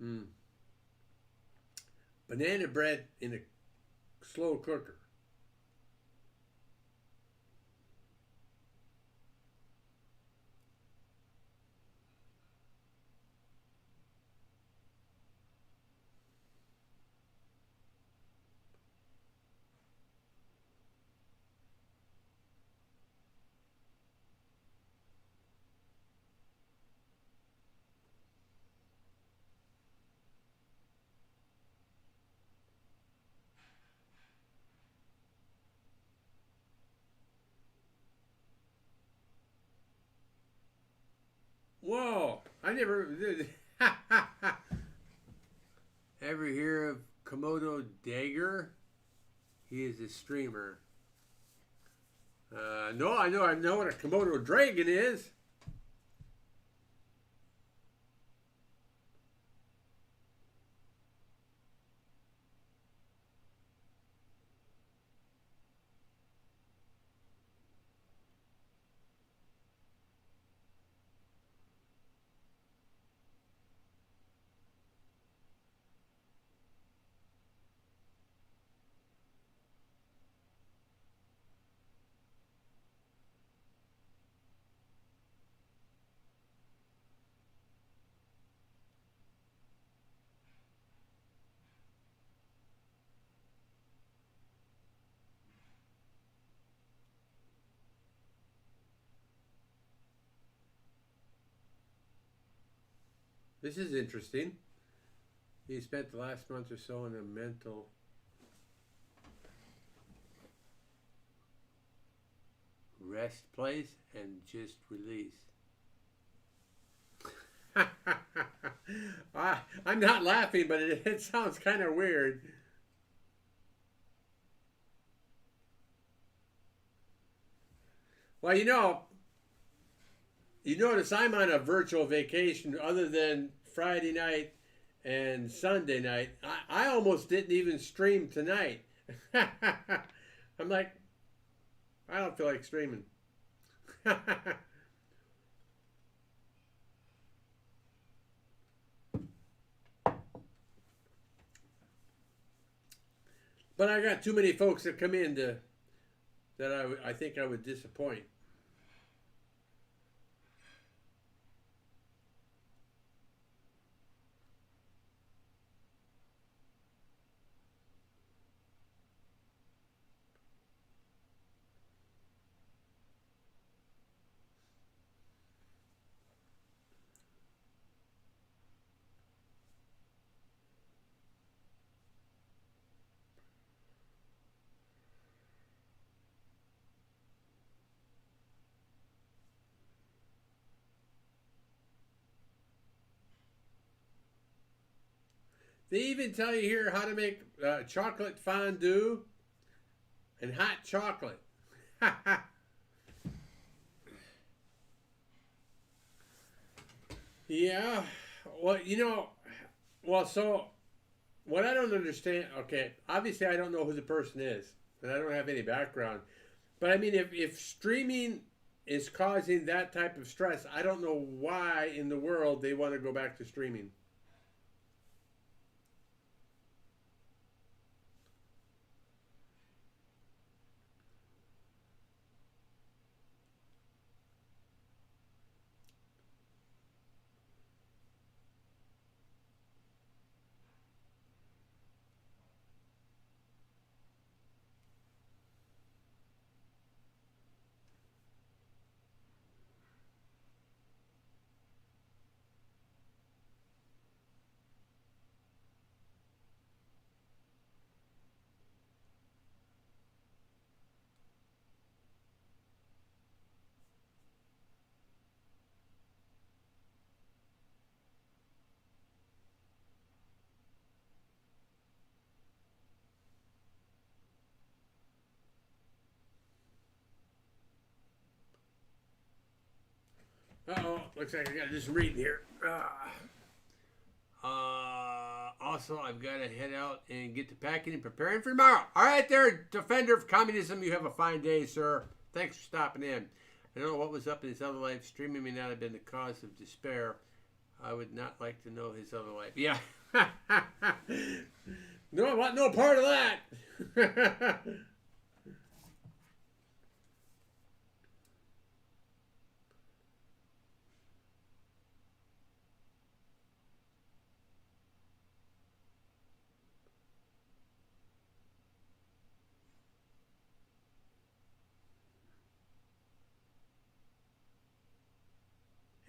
[SPEAKER 1] Hmm. Banana bread in a slow cooker. Whoa! I never ever hear of Komodo Dagger. He is a streamer. No, I know what a Komodo dragon is. This is interesting. He spent the last month or so in a mental rest place and just released. I'm not laughing, but it sounds kind of weird. Well, you notice I'm on a virtual vacation other than Friday night and Sunday night. I almost didn't even stream tonight. I'm like, I don't feel like streaming. But I got too many folks that come in that I think I would disappoint. They even tell you here how to make chocolate fondue and hot chocolate. Yeah. Well, so what I don't understand, okay, obviously I don't know who the person is, and I don't have any background. But I mean, if streaming is causing that type of stress, I don't know why in the world they want to go back to streaming. Uh-oh, looks like I got to just read here. Also, I've got to head out and get to packing and preparing for tomorrow. All right there, defender of communism. You have a fine day, sir. Thanks for stopping in. I don't know what was up in his other life. Streaming may not have been the cause of despair. I would not like to know his other life. Yeah. No, I want no part of that.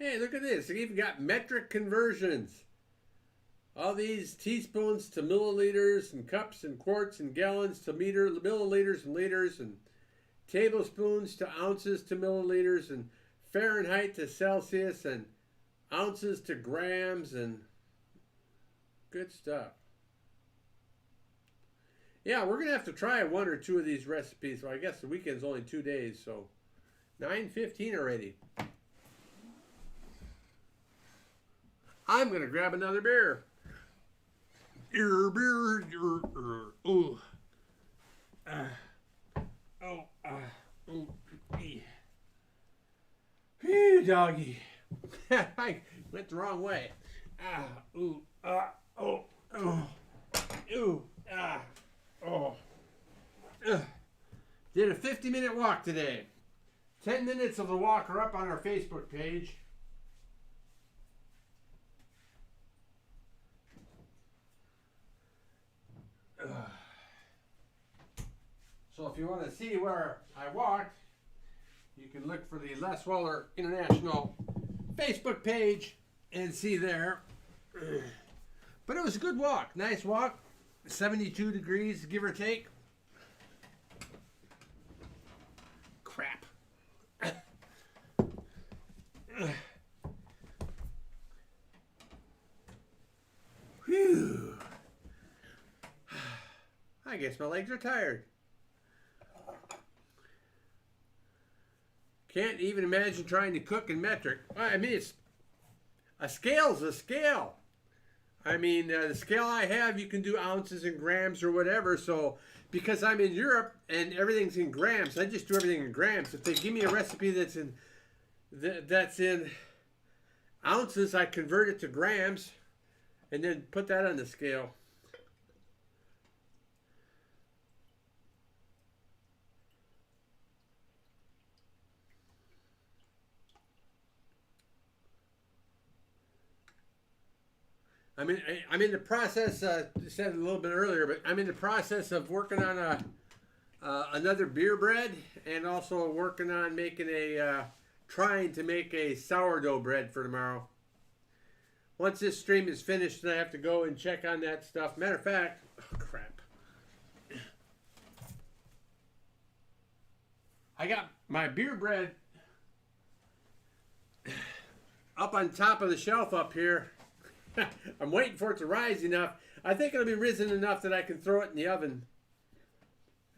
[SPEAKER 1] Hey, look at this. They even got metric conversions. All these teaspoons to milliliters and cups and quarts and gallons to milliliters and liters and tablespoons to ounces to milliliters and Fahrenheit to Celsius and ounces to grams and good stuff. Yeah, we're going to have to try one or two of these recipes. Well, I guess the weekend's only 2 days, so 9:15 already. I'm going to grab another beer. Beer. Ooh. Hey, doggy. I went the wrong way. Did a 50-minute walk today. 10 minutes of the walk are up on our Facebook page. So if you want to see where I walked, you can look for the Les Waller International Facebook page and see there. But it was a good walk. Nice walk. 72 degrees, give or take. Crap. Whew. I guess my legs are tired. Can't even imagine trying to cook in metric. I mean, it's a scale's a scale. I mean, the scale I have, you can do ounces and grams or whatever. So, because I'm in Europe and everything's in grams, I just do everything in grams. If they give me a recipe that's in ounces, I convert it to grams and then put that on the scale. I'm in the process. I said it a little bit earlier, but I'm in the process of working on another beer bread, and also working on making trying to make a sourdough bread for tomorrow. Once this stream is finished, then I have to go and check on that stuff. Matter of fact, oh, crap. I got my beer bread up on top of the shelf up here. I'm waiting for it to rise enough. I think it'll be risen enough that I can throw it in the oven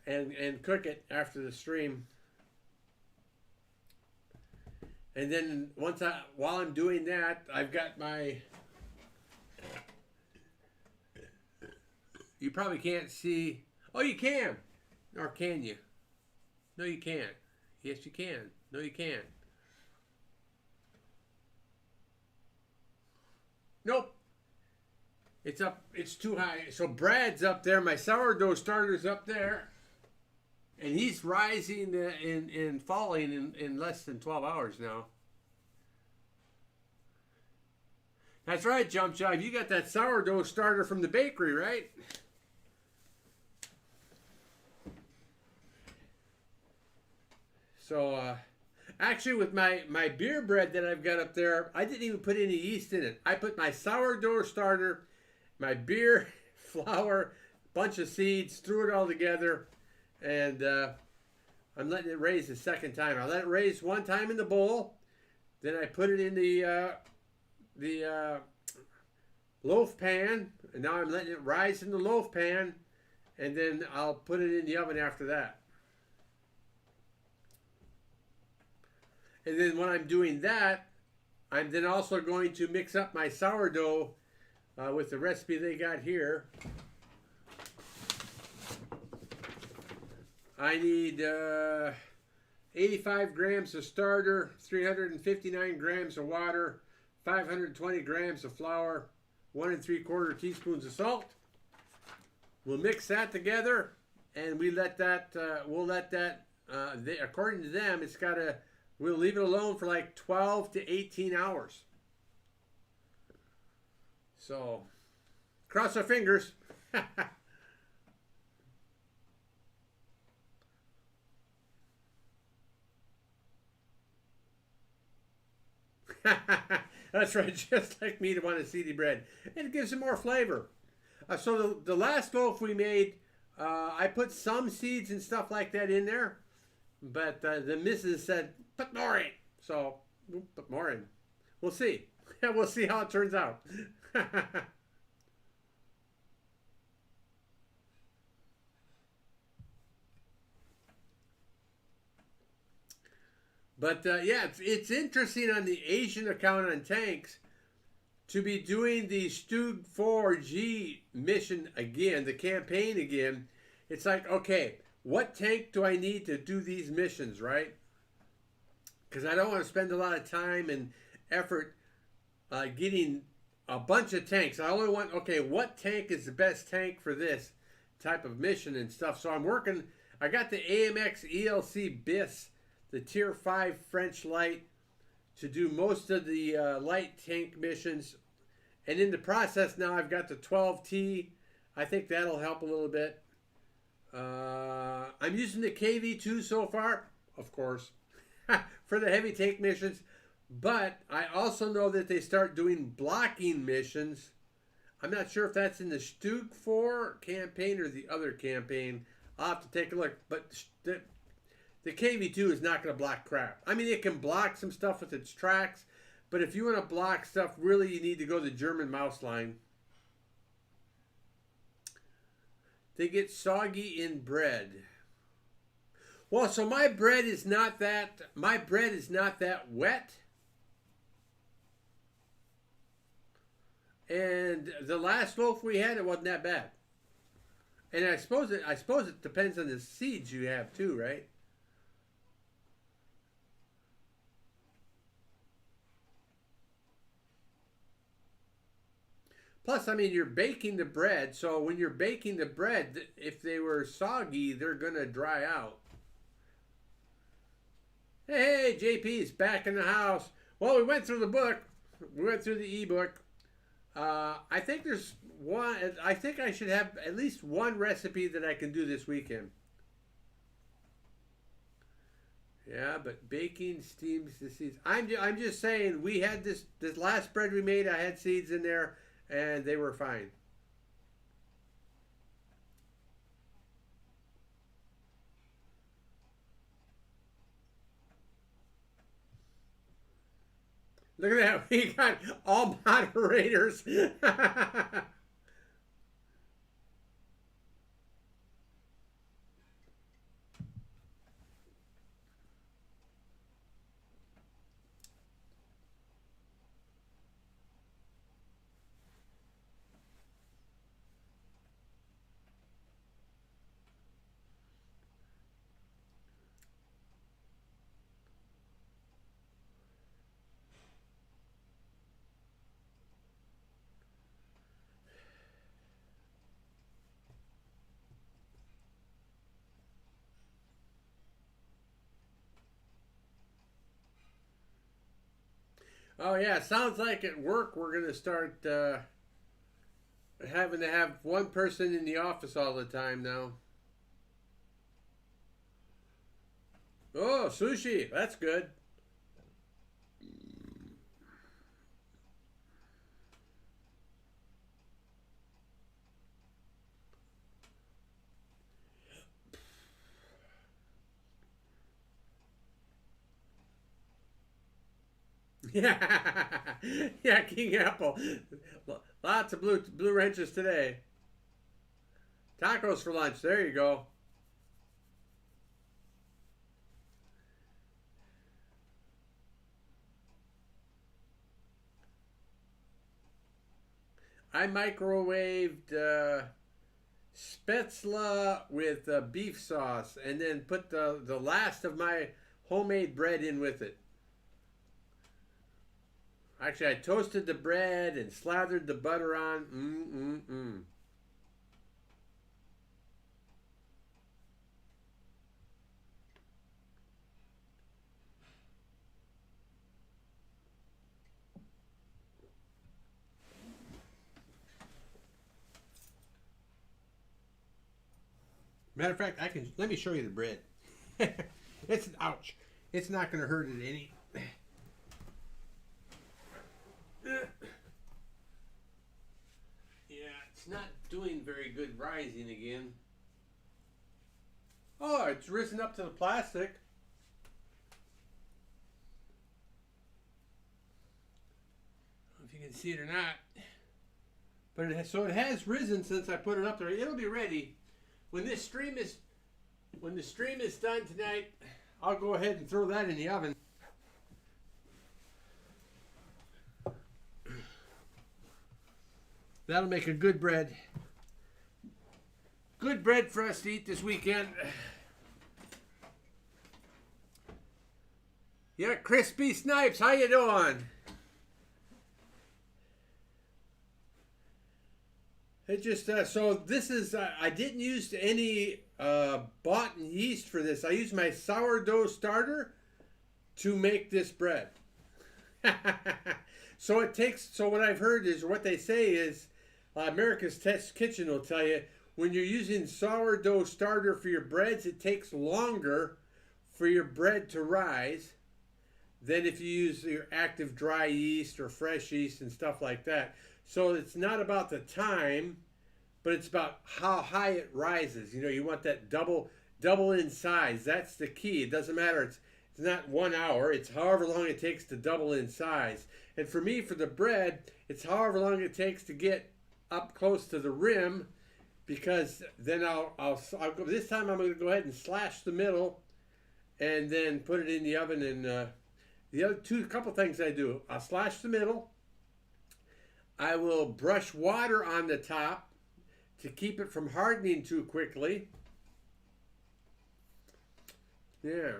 [SPEAKER 1] and cook it after the stream. And then while I'm doing that, I've got my. You probably can't see. Oh, you can. Or can you? No, you can't. Yes, you can. No, you can't. Nope. It's up. It's too high. So Brad's up there. My sourdough starter's up there. And he's rising and falling in less than 12 hours now. That's right, Jump Jive. You got that sourdough starter from the bakery, right? So, actually, with my beer bread that I've got up there, I didn't even put any yeast in it. I put my sourdough starter, my beer, flour, bunch of seeds, threw it all together, and I'm letting it raise a second time. I let it raise one time in the bowl, then I put it in the loaf pan, and now I'm letting it rise in the loaf pan, and then I'll put it in the oven after that. And then when I'm doing that, I'm then also going to mix up my sourdough with the recipe they got here. I need 85 grams of starter, 359 grams of water, 520 grams of flour, 1 3/4 teaspoons of salt. We'll mix that together, and we'll let that, according to them, we'll leave it alone for like 12 to 18 hours. So, cross our fingers. That's right, just like me to want a seedy bread. And it gives it more flavor. So the last loaf we made, I put some seeds and stuff like that in there. But the missus said, put more in. So, we'll put more in. We'll see. We'll see how it turns out. But yeah, it's interesting on the Asian account on tanks to be doing the Stug 4G mission again, the campaign again. It's like, okay, what tank do I need to do these missions, right? Because I don't want to spend a lot of time and effort getting a bunch of tanks. I only want, okay, what tank is the best tank for this type of mission and stuff. So I'm working, I got the AMX ELC BIS, the Tier 5 French Light, to do most of the light tank missions. And in the process now, I've got the 12T. I think that'll help a little bit. I'm using the KV2 so far, of course, for the heavy tank missions. But I also know that they start doing blocking missions I'm not sure if that's in the Stug 4 campaign or the other campaign. I'll have to take a look. But the KV2 is not going to block crap. I mean, it can block some stuff with its tracks, but if you want to block stuff, really you need to go the German mouse line. They get soggy in bread. Well, so my bread is not that wet. And the last loaf we had, it wasn't that bad. And I suppose it depends on the seeds you have too, right? Plus, I mean, you're baking the bread, so when you're baking the bread, if they were soggy, they're going to dry out. Hey, JP's back in the house. Well, we went through the book. We went through the ebook. I think there's one. I think I should have at least one recipe that I can do this weekend. Yeah, but baking steams the seeds. I'm just saying, we had this last bread we made. I had seeds in there, and they were fine. Look at that. We got all moderators. Oh yeah, sounds like at work we're gonna start having to have one person in the office all the time now. Oh, sushi, that's good. Yeah, yeah, King Apple. Lots of blue wrenches today. Tacos for lunch. There you go. I microwaved Spätzle with beef sauce, and then put the last of my homemade bread in with it. Actually, I toasted the bread and slathered the butter on. Matter of fact, let me show you the bread. It's ouch. It's not going to hurt it any. Yeah, it's not doing very good rising again. Oh, it's risen up to the plastic. I don't know if you can see it or not. But it has risen since I put it up there. It'll be ready. When the stream is done tonight, I'll go ahead and throw that in the oven. That'll make a good bread. Good bread for us to eat this weekend. Yeah, Crispy Snipes, how you doing? It just, so this is, I didn't use any bought yeast for this. I used my sourdough starter to make this bread. So what I've heard is, what they say is, America's Test Kitchen will tell you, when you're using sourdough starter for your breads, it takes longer for your bread to rise than if you use your active dry yeast or fresh yeast and stuff like that. So it's not about the time, but it's about how high it rises. You know, you want that double in size. That's the key. It doesn't matter. It's not 1 hour. It's however long it takes to double in size. And for me, for the bread, it's however long it takes to get up close to the rim, because then I'll go, this time I'm going to go ahead and slash the middle, and then put it in the oven. And the other couple things I do: I'll slash the middle. I will brush water on the top to keep it from hardening too quickly. Yeah.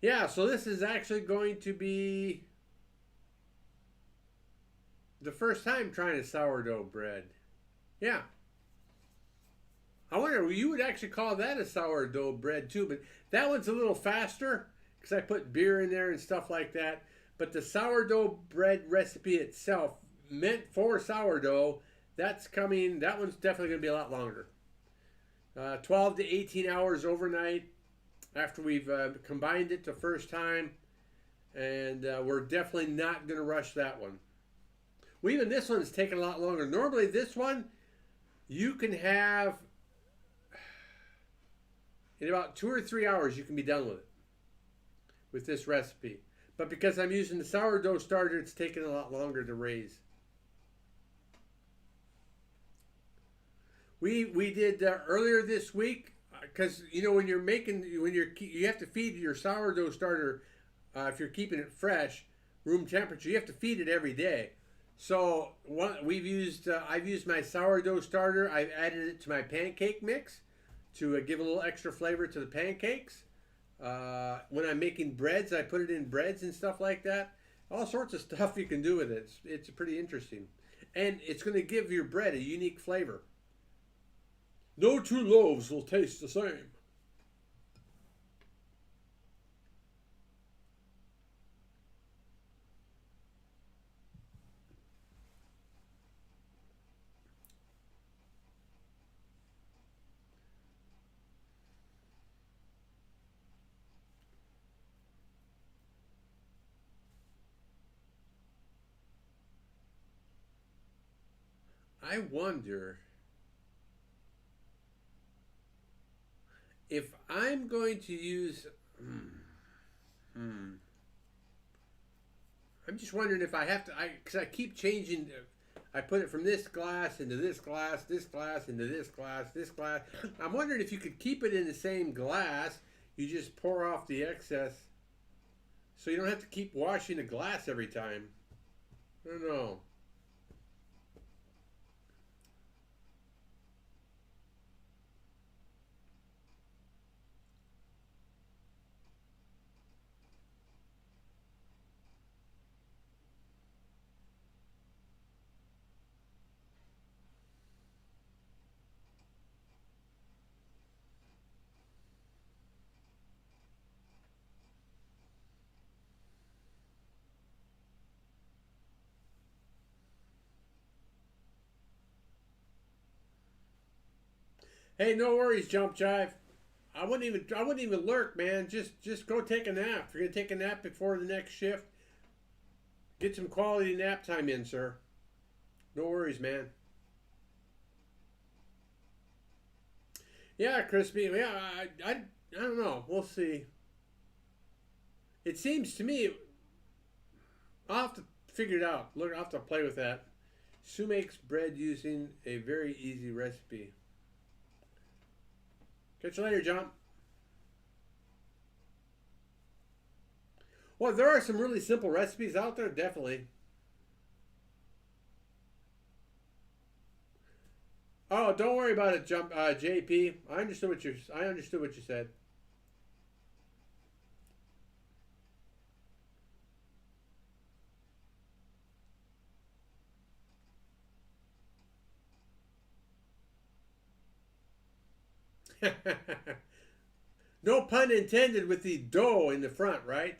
[SPEAKER 1] Yeah, so this is actually going to be the first time trying a sourdough bread. Yeah. I wonder, you would actually call that a sourdough bread too, but that one's a little faster because I put beer in there and stuff like that. But the sourdough bread recipe itself, meant for sourdough, that's coming. That one's definitely going to be a lot longer. 12 to 18 hours overnight after we've combined it the first time. And we're definitely not going to rush that one. Well, even this one's taking a lot longer. Normally this one, you can have, in about 2 or 3 hours, you can be done with it, with this recipe. But because I'm using the sourdough starter, it's taking a lot longer to raise. We did earlier this week, because you know when you have to feed your sourdough starter, if you're keeping it fresh, room temperature, you have to feed it every day. So I've used my sourdough starter. I've added it to my pancake mix to give a little extra flavor to the pancakes. When I'm making breads, I put it in breads and stuff like that. All sorts of stuff you can do with it. It's pretty interesting. And it's going to give your bread a unique flavor. No two loaves will taste the same. I wonder if I'm going to use. I'm just wondering if I have to. Because I keep changing. I put it from this glass into this glass into this glass, this glass. I'm wondering if you could keep it in the same glass. You just pour off the excess, so you don't have to keep washing the glass every time. I don't know. Hey, no worries, Jump Jive. I wouldn't even lurk, man. Just go take a nap. If you're gonna take a nap before the next shift, get some quality nap time in, sir. No worries, man. Yeah, Crispy. Yeah, I don't know. We'll see. It seems to me, I'll have to figure it out. Look, I'll have to play with that. Sue makes bread using a very easy recipe. Catch you later, John. Well, there are some really simple recipes out there, definitely. Oh, don't worry about it, JP. I understood what you said. No pun intended with the dough in the front, right?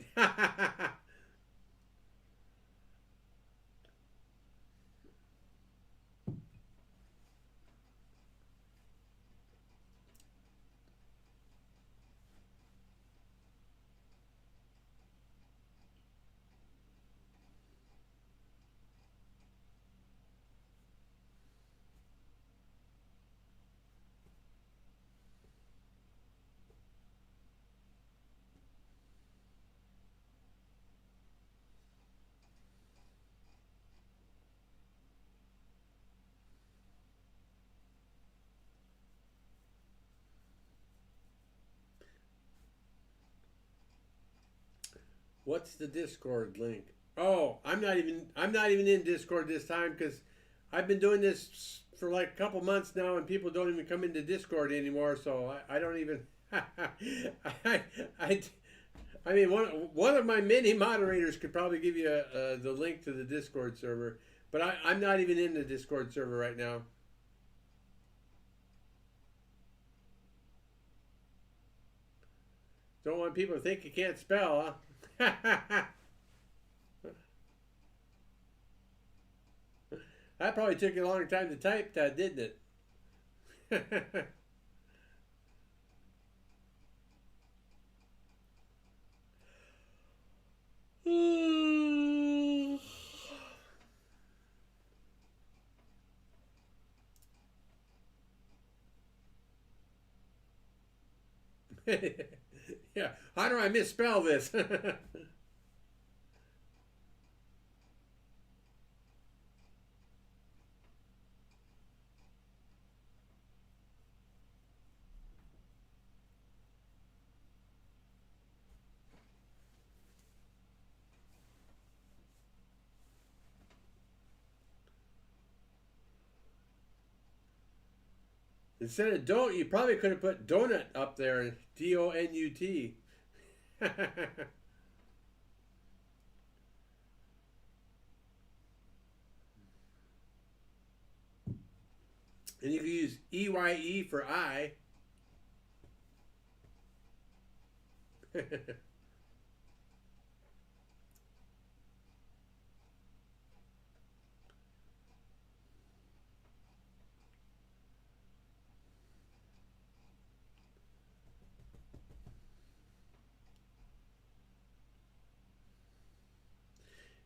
[SPEAKER 1] What's the Discord link? Oh, I'm not even in Discord this time because I've been doing this for like a couple months now, and people don't even come into Discord anymore. So I don't even. I, I, I mean, one of my many moderators could probably give you the link to the Discord server, but I'm not even in the Discord server right now. Don't want people to think you can't spell, huh? That probably took you a long time to type that, didn't it? Yeah, how do I misspell this? Instead of don't, you probably could have put donut up there, DONUT. And you can use EYE for I.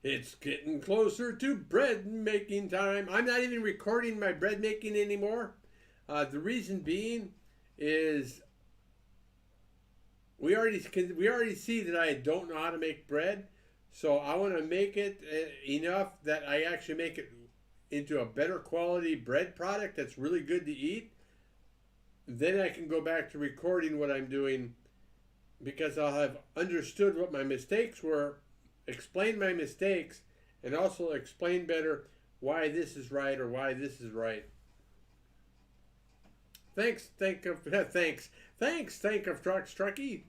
[SPEAKER 1] It's getting closer to bread making time. I'm not even recording my bread making anymore. The reason being is we already see that I don't know how to make bread, so I want to make it enough that I actually make it into a better quality bread product that's really good to eat. Then I can go back to recording what I'm doing because I'll have understood what my mistakes were, explain my mistakes, and also explain better why this is right or why this is right. Thanks, think of Trucky.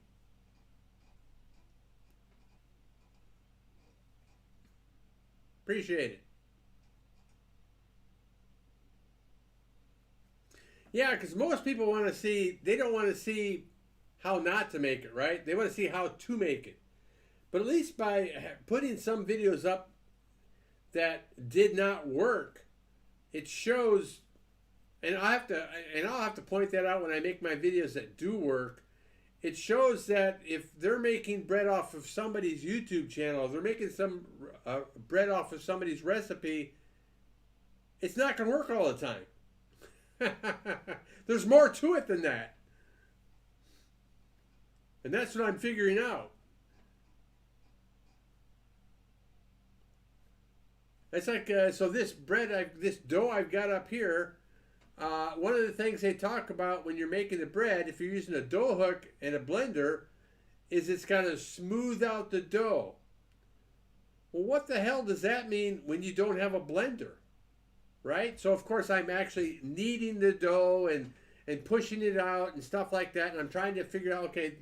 [SPEAKER 1] Appreciate it. Yeah, because most people want to see, they don't want to see how not to make it, right? They want to see how to make it. But at least by putting some videos up that did not work, it shows, and I'll have to point that out when I make my videos that do work. It shows that if they're making bread off of somebody's YouTube channel, if they're making some bread off of somebody's recipe, it's not going to work all the time. There's more to it than that. And that's what I'm figuring out. It's like, so this this dough I've got up here, one of the things they talk about when you're making the bread, if you're using a dough hook and a blender, is it's got to smooth out the dough. Well, what the hell does that mean when you don't have a blender? Right? So, of course, I'm actually kneading the dough and pushing it out and stuff like that. And I'm trying to figure out, okay,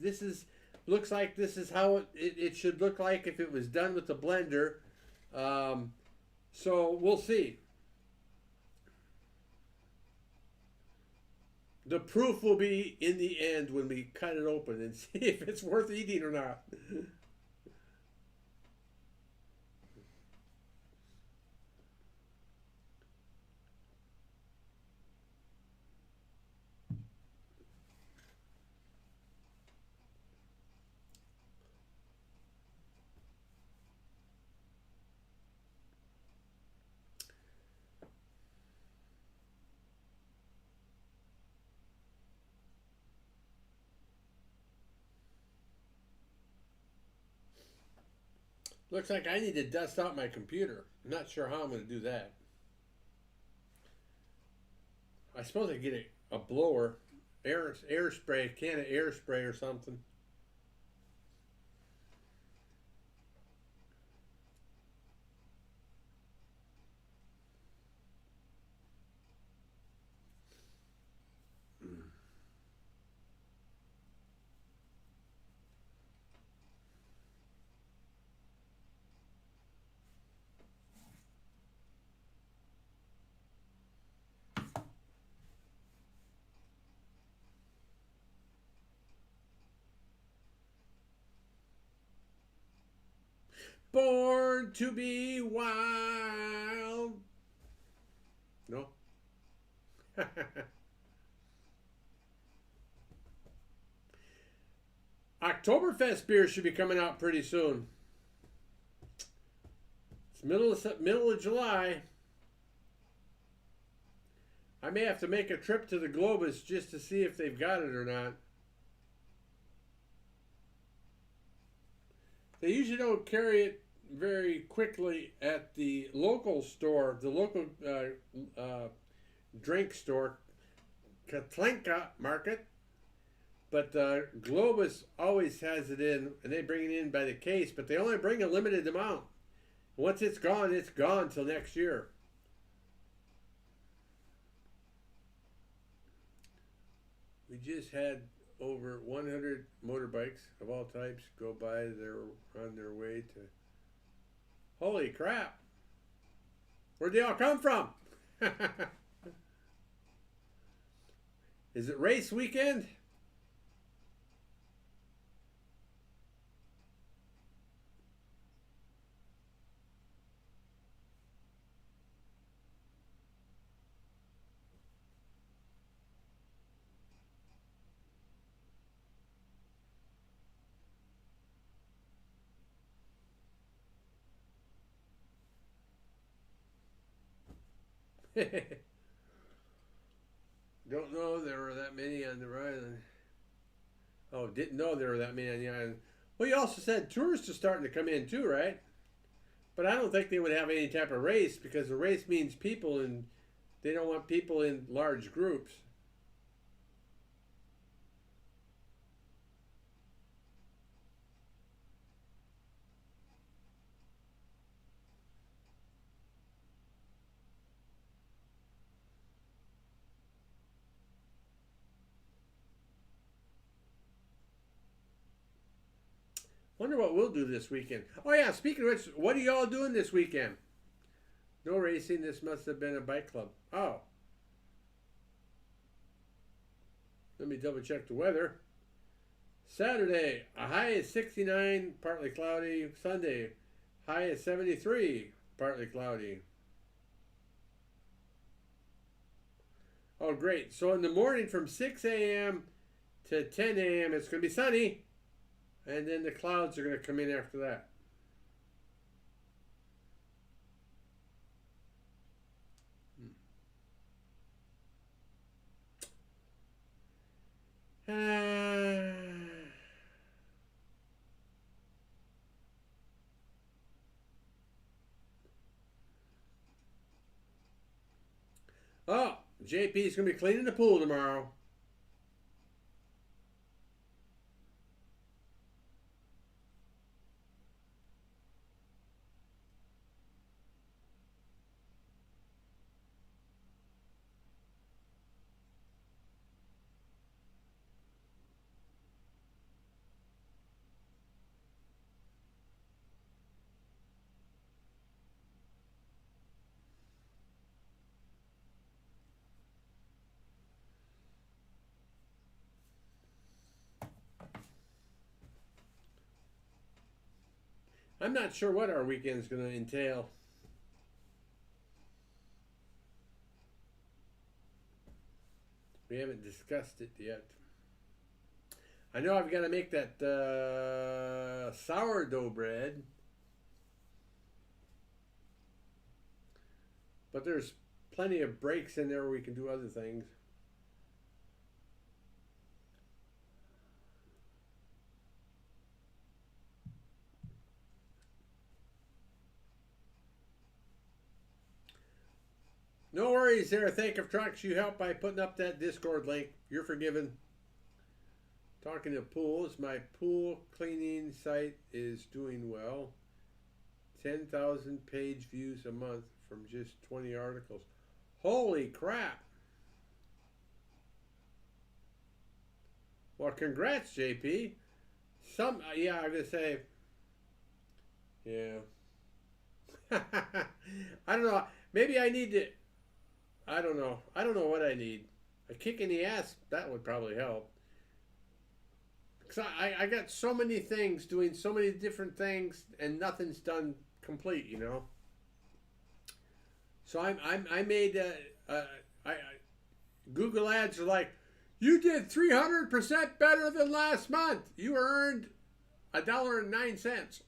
[SPEAKER 1] looks like this is how it should look like if it was done with the blender. So we'll see. The proof will be in the end when we cut it open and see if it's worth eating or not. Looks like I need to dust out my computer. I'm not sure how I'm going to do that. I suppose I get a blower, air spray, a can of air spray or something. Born to be wild. No? Oktoberfest beer should be coming out pretty soon. It's middle of July. I may have to make a trip to the Globus just to see if they've got it or not. They usually don't carry it very quickly at the local store, the local drink store, Katlenka Market. But Globus always has it in, and they bring it in by the case, but they only bring a limited amount. Once it's gone till next year. We just had over 100 motorbikes of all types go by on their way to. Holy crap! Where'd they all come from? Is it race weekend? Don't know there were that many on the island. Oh, didn't know there were that many on the island. Well, you also said tourists are starting to come in too, right? But I don't think they would have any type of race because a race means people, and they don't want people in large groups. Wonder what we'll do this weekend. Oh yeah, speaking of which, what are y'all doing this weekend? No racing. This must have been a bike club. Oh, let me double check the weather. Saturday, a high is 69, partly cloudy. Sunday, high is 73, partly cloudy. Oh, great. So in the morning from 6 a.m. to 10 a.m., it's going to be sunny. And then the clouds are going to come in after that. Oh, JP's going to be cleaning the pool tomorrow. I'm not sure what our weekend's going to entail. We haven't discussed it yet. I know I've got to make that sourdough bread. But there's plenty of breaks in there where we can do other things. No worries there, Think of Trucks. You helped by putting up that Discord link. You're forgiven. Talking to pools, my pool cleaning site is doing well. 10,000 page views a month from just 20 articles. Holy crap. Well, congrats, JP. Yeah, I'm going to say, yeah. I don't know. Maybe I need to, I don't know. I don't know what I need. A kick in the ass, that would probably help. Because I got so many things, doing so many different things, and nothing's done complete, you know. So I made I Google ads are like, you did 300% better than last month. You earned $1.09.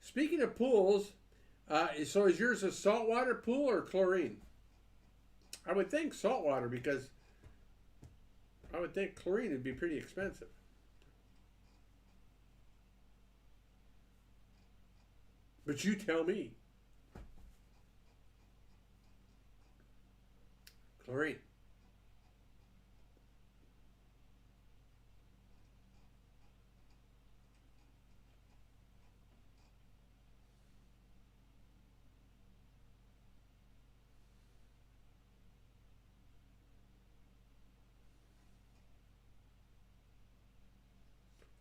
[SPEAKER 1] Speaking of pools, so is yours a saltwater pool or chlorine? I would think saltwater because I would think chlorine would be pretty expensive. But you tell me. Chlorine.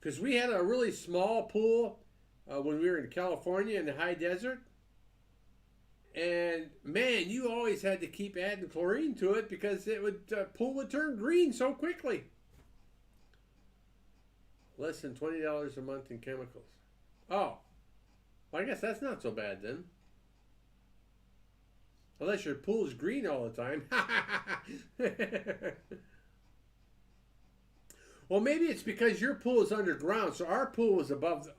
[SPEAKER 1] Because we had a really small pool when we were in California in the high desert. And man, you always had to keep adding chlorine to it because it would pool would turn green so quickly. Less than $20 a month in chemicals. Oh, well, I guess that's not so bad then. Unless your pool's green all the time. Well, maybe it's because your pool is underground. So our pool was above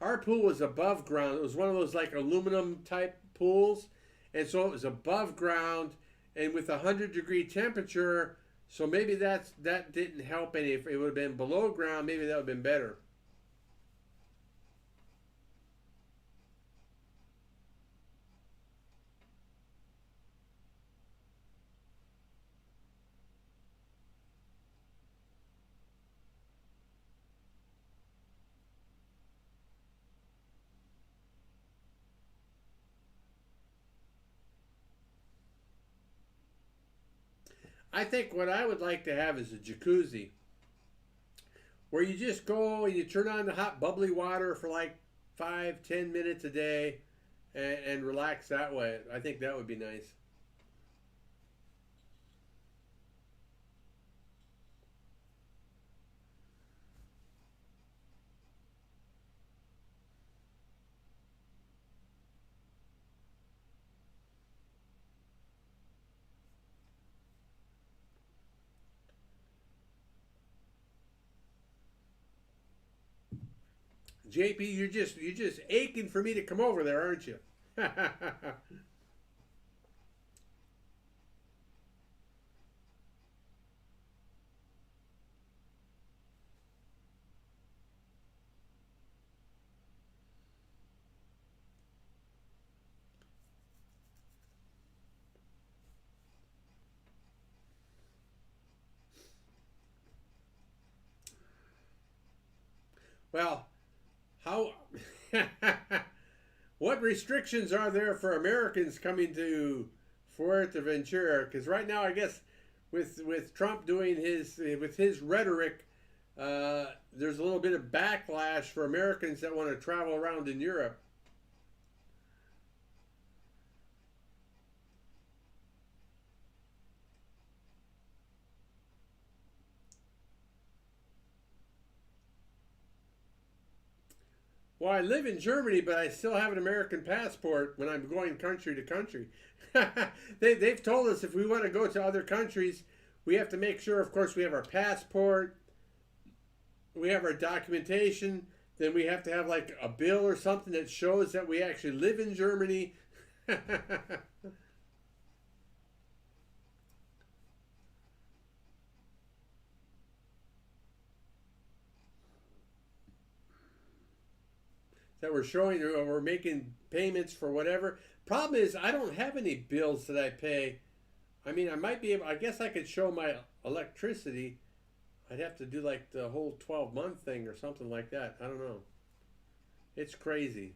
[SPEAKER 1] our pool was above ground. It was one of those like aluminum type pools. And so it was above ground and with 100-degree temperature. So maybe that didn't help any. If it would have been below ground, maybe that would have been better. I think what I would like to have is a jacuzzi where you just go and you turn on the hot bubbly water for like 5, 10 minutes a day and relax that way. I think that would be nice. JP, you're just aching for me to come over there, aren't you? Well, how what restrictions are there for Americans coming to Fuerteventura? Because right now, I guess with Trump doing his rhetoric, there's a little bit of backlash for Americans that want to travel around in Europe. Well, I live in Germany, but I still have an American passport when I'm going country to country. They've told us if we want to go to other countries, we have to make sure, of course, we have our passport, we have our documentation, then we have to have like a bill or something that shows that we actually live in Germany. That we're showing or we're making payments for whatever. Problem is, I don't have any bills that I pay. I mean, I might be able, I guess I could show my electricity. I'd have to do like the whole 12-month thing or something like that. I don't know. It's crazy.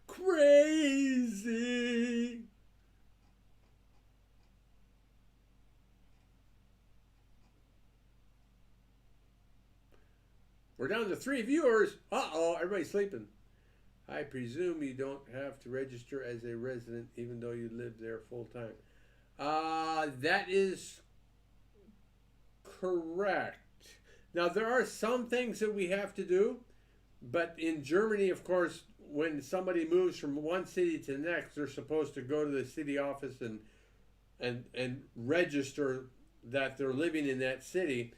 [SPEAKER 1] Crazy. down to 3 viewers. Uh-oh, everybody's sleeping. I presume you don't have to register as a resident even though you live there full time. That is correct. Now, there are some things that we have to do, but in Germany, of course, when somebody moves from one city to the next, they're supposed to go to the city office and register that they're living in that city.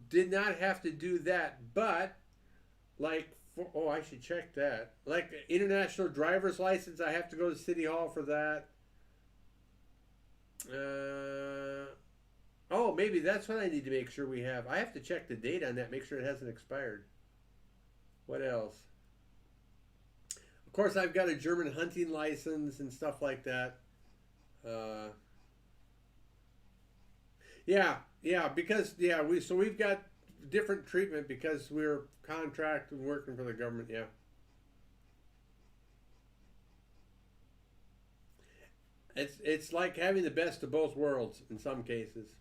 [SPEAKER 1] Did not have to do that, but like, I should check that. Like international driver's license, I have to go to City Hall for that. Maybe that's what I need to make sure we have. I have to check the date on that, make sure it hasn't expired. What else? Of course, I've got a German hunting license and stuff like that. We've got different treatment because we're contracted and working for the government. Yeah. It's like having the best of both worlds in some cases.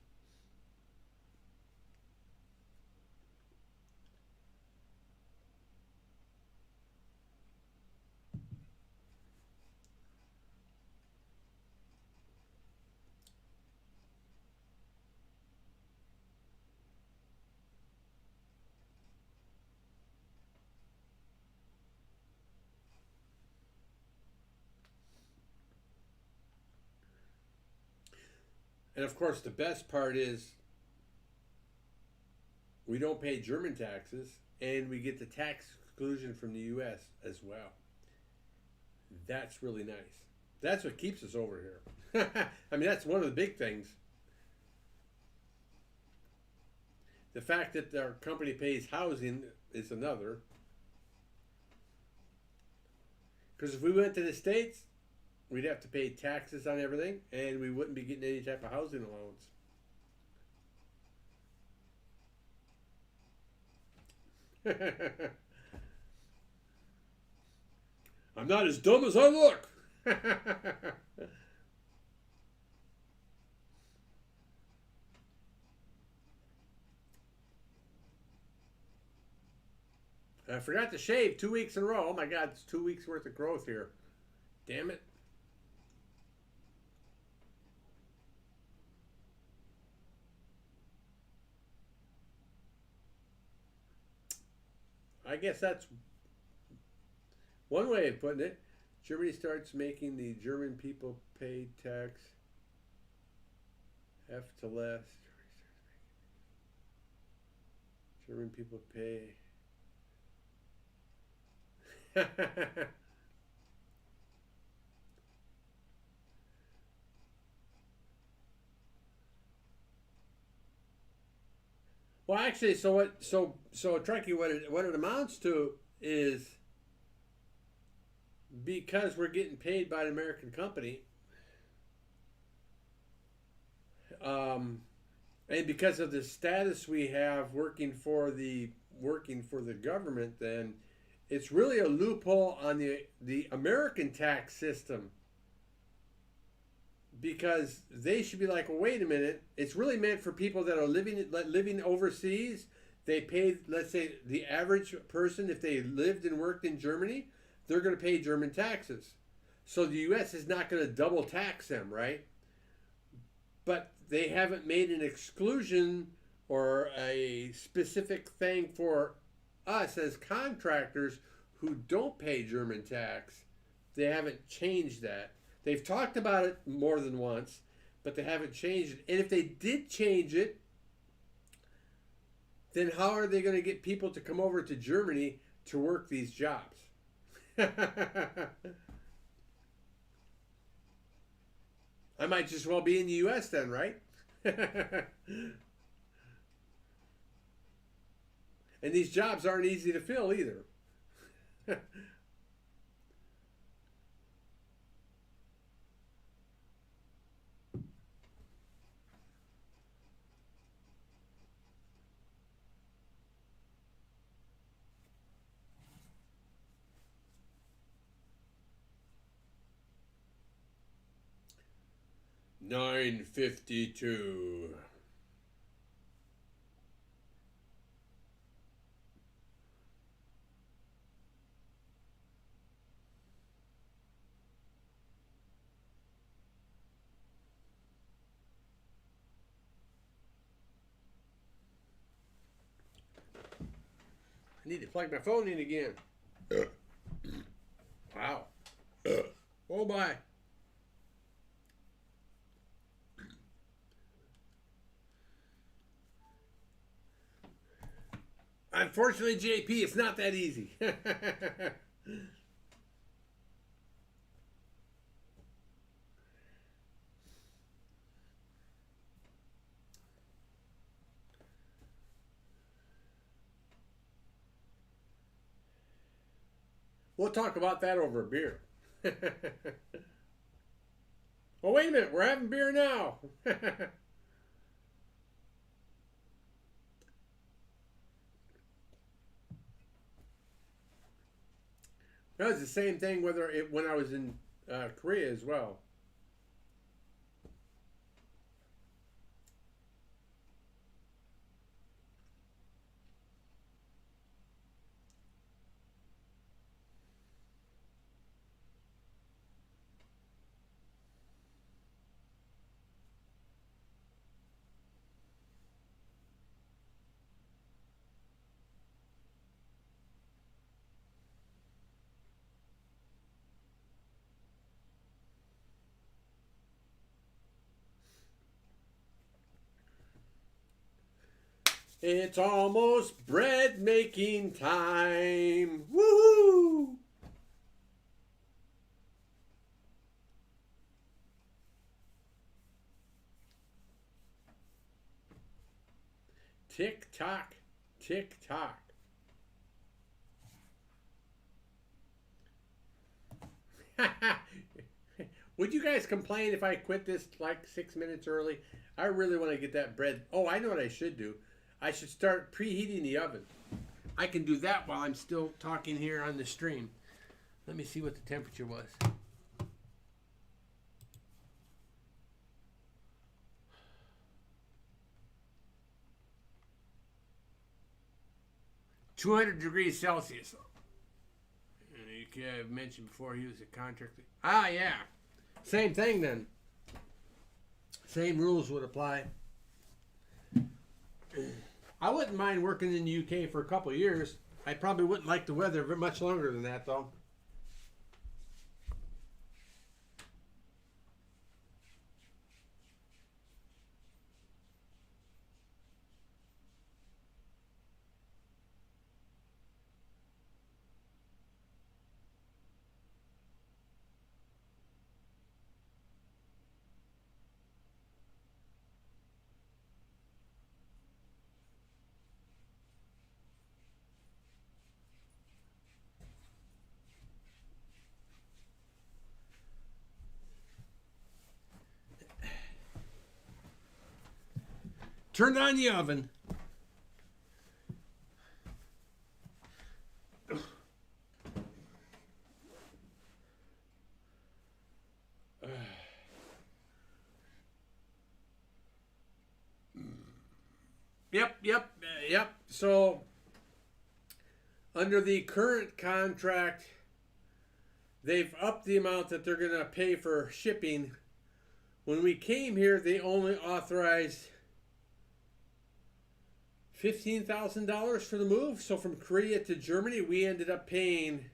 [SPEAKER 1] And of course, the best part is we don't pay German taxes and we get the tax exclusion from the U.S. as well. That's really nice. That's what keeps us over here. I mean, that's one of the big things. The fact that our company pays housing is another. Because if we went to the States, we'd have to pay taxes on everything, and we wouldn't be getting any type of housing allowance. I'm not as dumb as I look. I forgot to shave 2 weeks in a row. Oh my God, it's 2 weeks worth of growth here. Damn it. I guess that's one way of putting it. Germany starts making the German people pay tax. F to left. German people pay. Well, actually, Truckee, what it amounts to is because we're getting paid by an American company, and because of the status we have working for the government, then it's really a loophole on the American tax system. Because they should be like, well, wait a minute. It's really meant for people that are living overseas. They pay, let's say, the average person, if they lived and worked in Germany, they're going to pay German taxes. So the U.S. is not going to double tax them, right? But they haven't made an exclusion or a specific thing for us as contractors who don't pay German tax. They haven't changed that. They've talked about it more than once, but they haven't changed it. And if they did change it, then how are they going to get people to come over to Germany to work these jobs? I might just well be in the U.S. then, right? And these jobs aren't easy to fill either. 9:52. I need to plug my phone in again. Wow. Oh my. Unfortunately, JP, it's not that easy. We'll talk about that over a beer. Oh, wait a minute. We're having beer now. That was the same thing when I was in Korea as well. It's almost bread making time. Woohoo! Tick tock, tick tock. Would you guys complain if I quit this like 6 minutes early? I really want to get that bread. Oh, I know what I should do. I should start preheating the oven. I can do that while I'm still talking here on the stream. Let me see what the temperature was. (200°C). I've mentioned before he was a contractor. Ah, yeah. Same thing then. Same rules would apply. I wouldn't mind working in the UK for a couple of years. I probably wouldn't like the weather very much longer than that, though. Turn on the oven. Yep. So, under the current contract, they've upped the amount that they're going to pay for shipping. When we came here, they only authorized $15,000 for the move. So from Korea to Germany, we ended up paying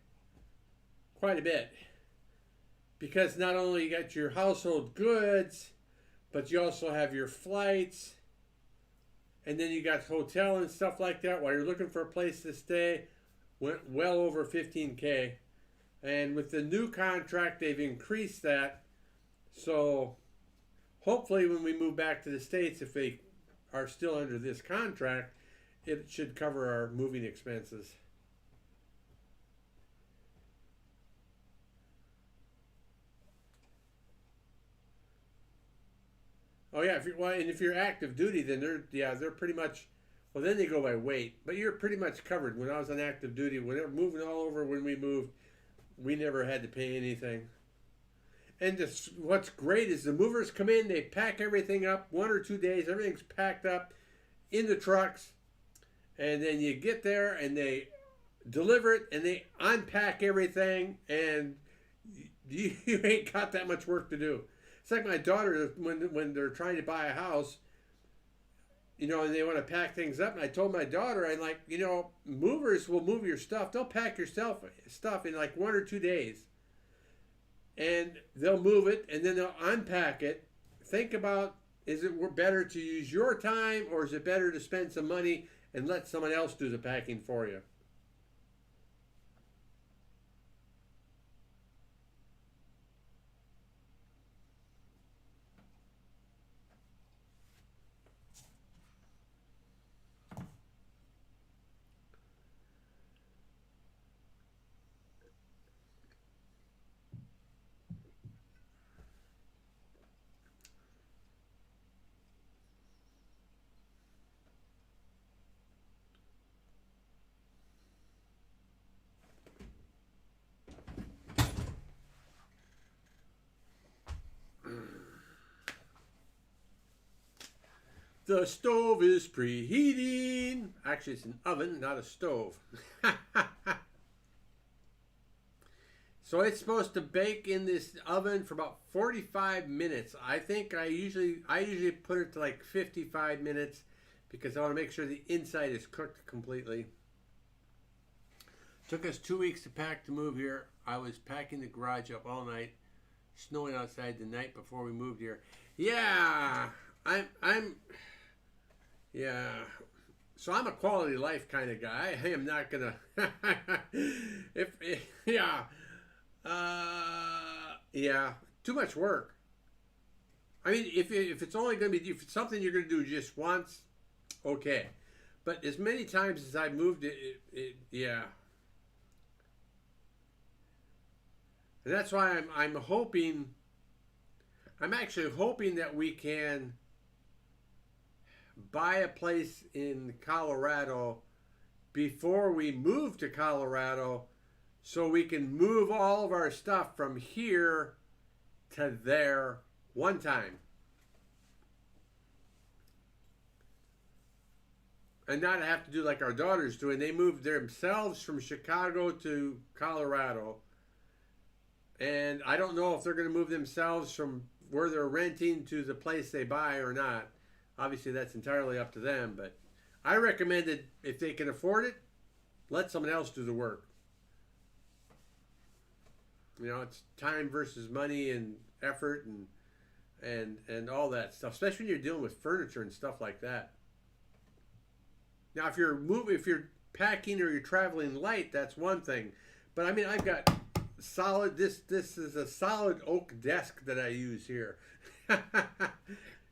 [SPEAKER 1] quite a bit. Because not only you got your household goods, but you also have your flights. And then you got hotel and stuff like that. While you're looking for a place to stay, went well over $15K. And with the new contract, they've increased that. So hopefully when we move back to the States, if they are still under this contract, it should cover our moving expenses. Oh yeah, if you're active duty, then they're pretty much, well, then they go by weight, but you're pretty much covered. When I was on active duty, whenever moving all over, when we moved, we never had to pay anything. And what's great is the movers come in, they pack everything up 1 or 2 days, everything's packed up in the trucks, and then you get there and they deliver it and they unpack everything, and you ain't got that much work to do. It's like my daughter, when they're trying to buy a house, and they want to pack things up. And I told my daughter, I'm like, movers will move your stuff. They'll pack your stuff in like 1 or 2 days. And they'll move it, and then they'll unpack it. Think about, is it better to use your time, or is it better to spend some money and let someone else do the packing for you? The stove is preheating. Actually, it's an oven, not a stove. So it's supposed to bake in this oven for about 45 minutes. I think I usually put it to like 55 minutes because I want to make sure the inside is cooked completely. Took us 2 weeks to pack to move here. I was packing the garage up all night, snowing outside the night before we moved here. Yeah, yeah. So I'm a quality life kind of guy. I am not gonna. Yeah. Yeah, too much work. I mean, if it's only going to be, if it's something you're going to do just once, okay. But as many times as I've moved yeah. And that's why I'm actually hoping that we can buy a place in Colorado before we move to Colorado, so we can move all of our stuff from here to there one time. And not have to do like our daughters do. And they moved themselves from Chicago to Colorado. And I don't know if they're going to move themselves from where they're renting to the place they buy or not. Obviously, that's entirely up to them. But I recommend that if they can afford it, let someone else do the work. It's time versus money and effort and all that stuff, especially when you're dealing with furniture and stuff like that. Now, if you're packing or you're traveling light, that's one thing. But I mean, I've got solid. This is a solid oak desk that I use here.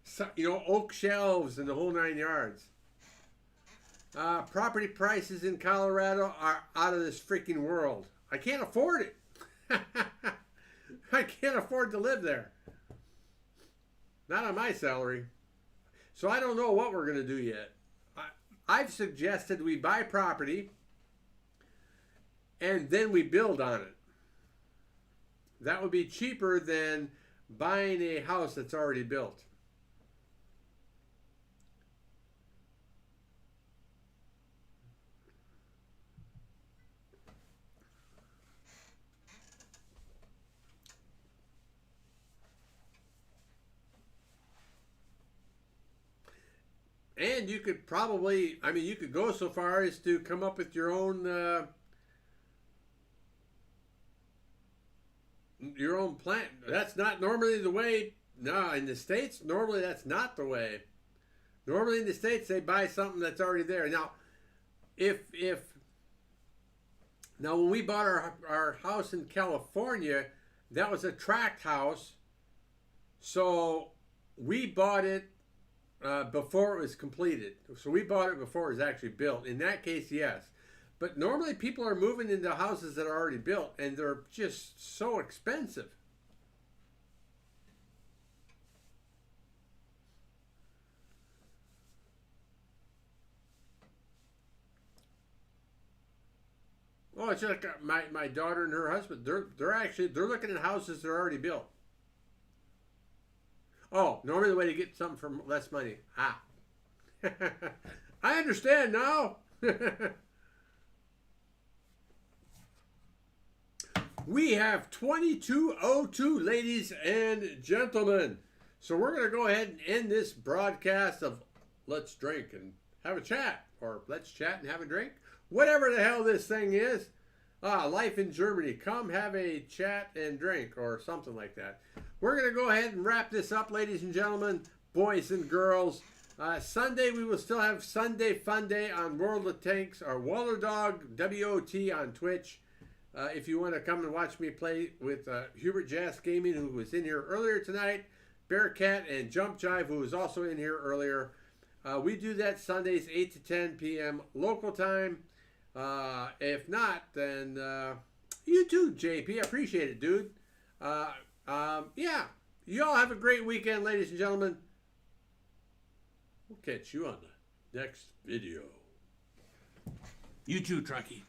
[SPEAKER 1] So, oak shelves and the whole 9 yards. Property prices in Colorado are out of this freaking world. I can't afford it. I can't afford to live there. Not on my salary. So I don't know what we're going to do yet. I've suggested we buy property and then we build on it. That would be cheaper than buying a house that's already built. And you could probably, you could go so far as to come up with your own plan. That's not normally the way. No, in the States, normally that's not the way. Normally in the States, they buy something that's already there. Now, now when we bought our house in California, that was a tract house. So we bought it before it was completed. So we bought it before it was actually built. In that case, yes. But normally people are moving into houses that are already built, and they're just so expensive. Oh, it's like my daughter and her husband. They're looking at houses that are already built. Oh, normally the way to get something for less money. Ah. I understand now. We have 22:02, ladies and gentlemen. So we're going to go ahead and end this broadcast of let's drink and have a chat, or let's chat and have a drink. Whatever the hell this thing is. Life in Germany. Come have a chat and drink, or something like that. We're going to go ahead and wrap this up, ladies and gentlemen, boys and girls. Sunday, we will still have Sunday Fun Day on World of Tanks, or Waller Dog, WOT on Twitch. If you want to come and watch me play with Hubert Jazz Gaming, who was in here earlier tonight, Bearcat and Jump Jive, who was also in here earlier. We do that Sundays, 8 to 10 p.m. local time. If not, then you too, JP. I appreciate it, dude. Yeah. You all have a great weekend, ladies and gentlemen. We'll catch you on the next video. You too, Truckee.